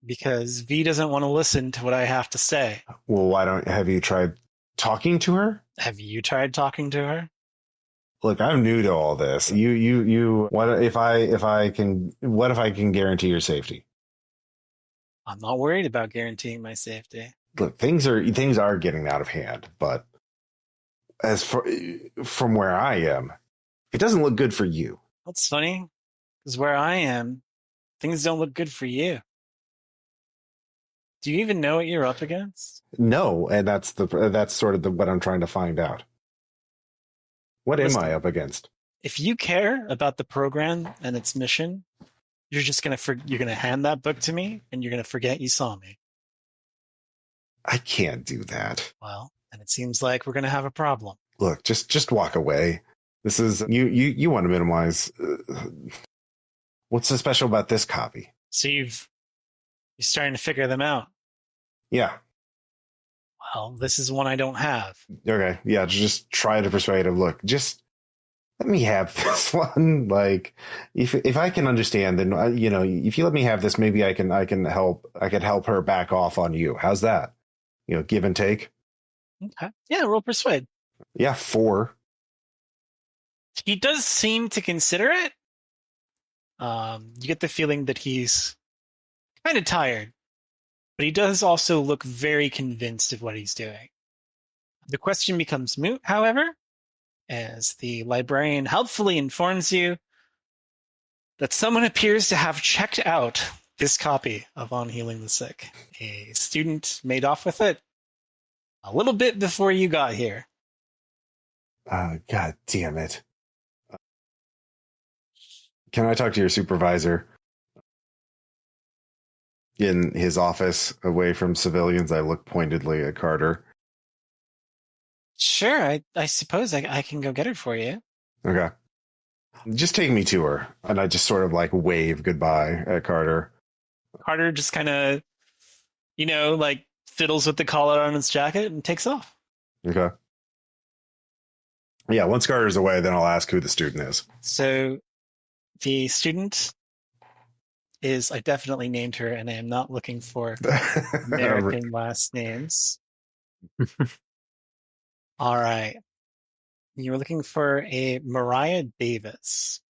Because V doesn't want to listen to what I have to say. Well, have you tried talking to her? Have you tried talking to her? Look, I'm new to all this. What if I can guarantee your safety? I'm not worried about guaranteeing my safety. Look, things are getting out of hand, but from where I am, it doesn't look good for you. That's funny, because where I am, things don't look good for you. Do you even know what you're up against? No, and that's sort of what I'm trying to find out. What am I up against? If you care about the program and its mission, you're just gonna hand that book to me, and you're gonna forget you saw me. I can't do that. Well, and it seems like we're gonna have a problem. Look, just walk away. This is you want to minimize. What's so special about this copy? So you're starting to figure them out. Yeah. Well, this is one I don't have. Okay. Yeah. Just try to persuade him. Look, just let me have this one. Like, if I can understand, then if you let me have this, maybe I can help her back off on you. How's that? Give and take. Okay. Yeah. Roll persuade. Yeah. 4. He does seem to consider it. You get the feeling that he's kind of tired, but he does also look very convinced of what he's doing. The question becomes moot, however, as the librarian helpfully informs you that someone appears to have checked out this copy of On Healing the Sick. A student made off with it a little bit before you got here. God damn it. Can I talk to your supervisor? In his office, away from civilians, I look pointedly at Carter. Sure, I suppose I can go get her for you. Okay. Just take me to her. And I just sort of wave goodbye at Carter. Carter just kind of, fiddles with the collar on his jacket and takes off. Okay. Yeah, once Carter's away, then I'll ask who the student is. So the student I definitely named her, and I am not looking for American last names. All right. You were looking for a Mariah Davis.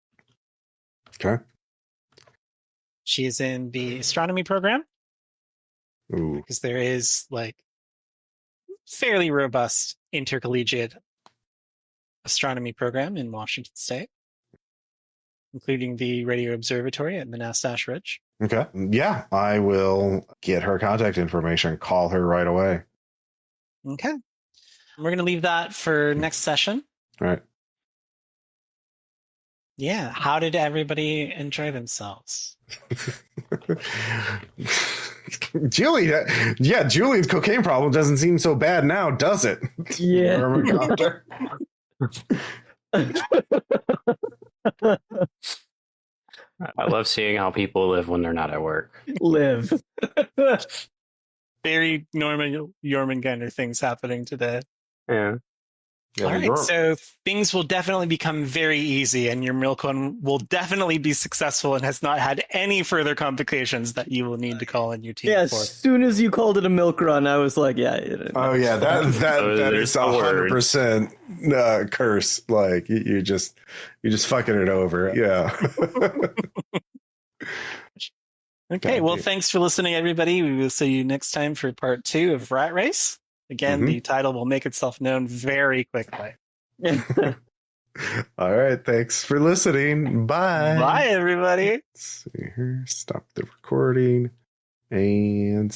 Okay. She is in the astronomy program. Ooh. Because there is fairly robust intercollegiate astronomy program in Washington State. including the radio observatory at Manastash Ridge. Okay. Yeah, I will get her contact information, call her right away. Okay. We're going to leave that for next session. All right. Yeah. How did everybody enjoy themselves? Julian's cocaine problem doesn't seem so bad now, does it? Yeah. JöRMUNGANDR. I love seeing how people live when they're not at work. Live. Very normal JöRMUNGANDR things happening today. Yeah. Yeah, All right, you're- so things will definitely become very easy, and your milk run will definitely be successful and has not had any further complications that you will need to call in your team Yeah, for. as soon as you called it a milk run, I was like, yeah. Oh yeah, that There's is the word. 100% curse. Like you're just fucking it over. Yeah. Okay, Thank well, you. thanks for listening, everybody. We will see you next time for part 2 of Rat Race. Again, the title will make itself known very quickly. All right. Thanks for listening. Bye. Bye, everybody. Let's see here. Stop the recording and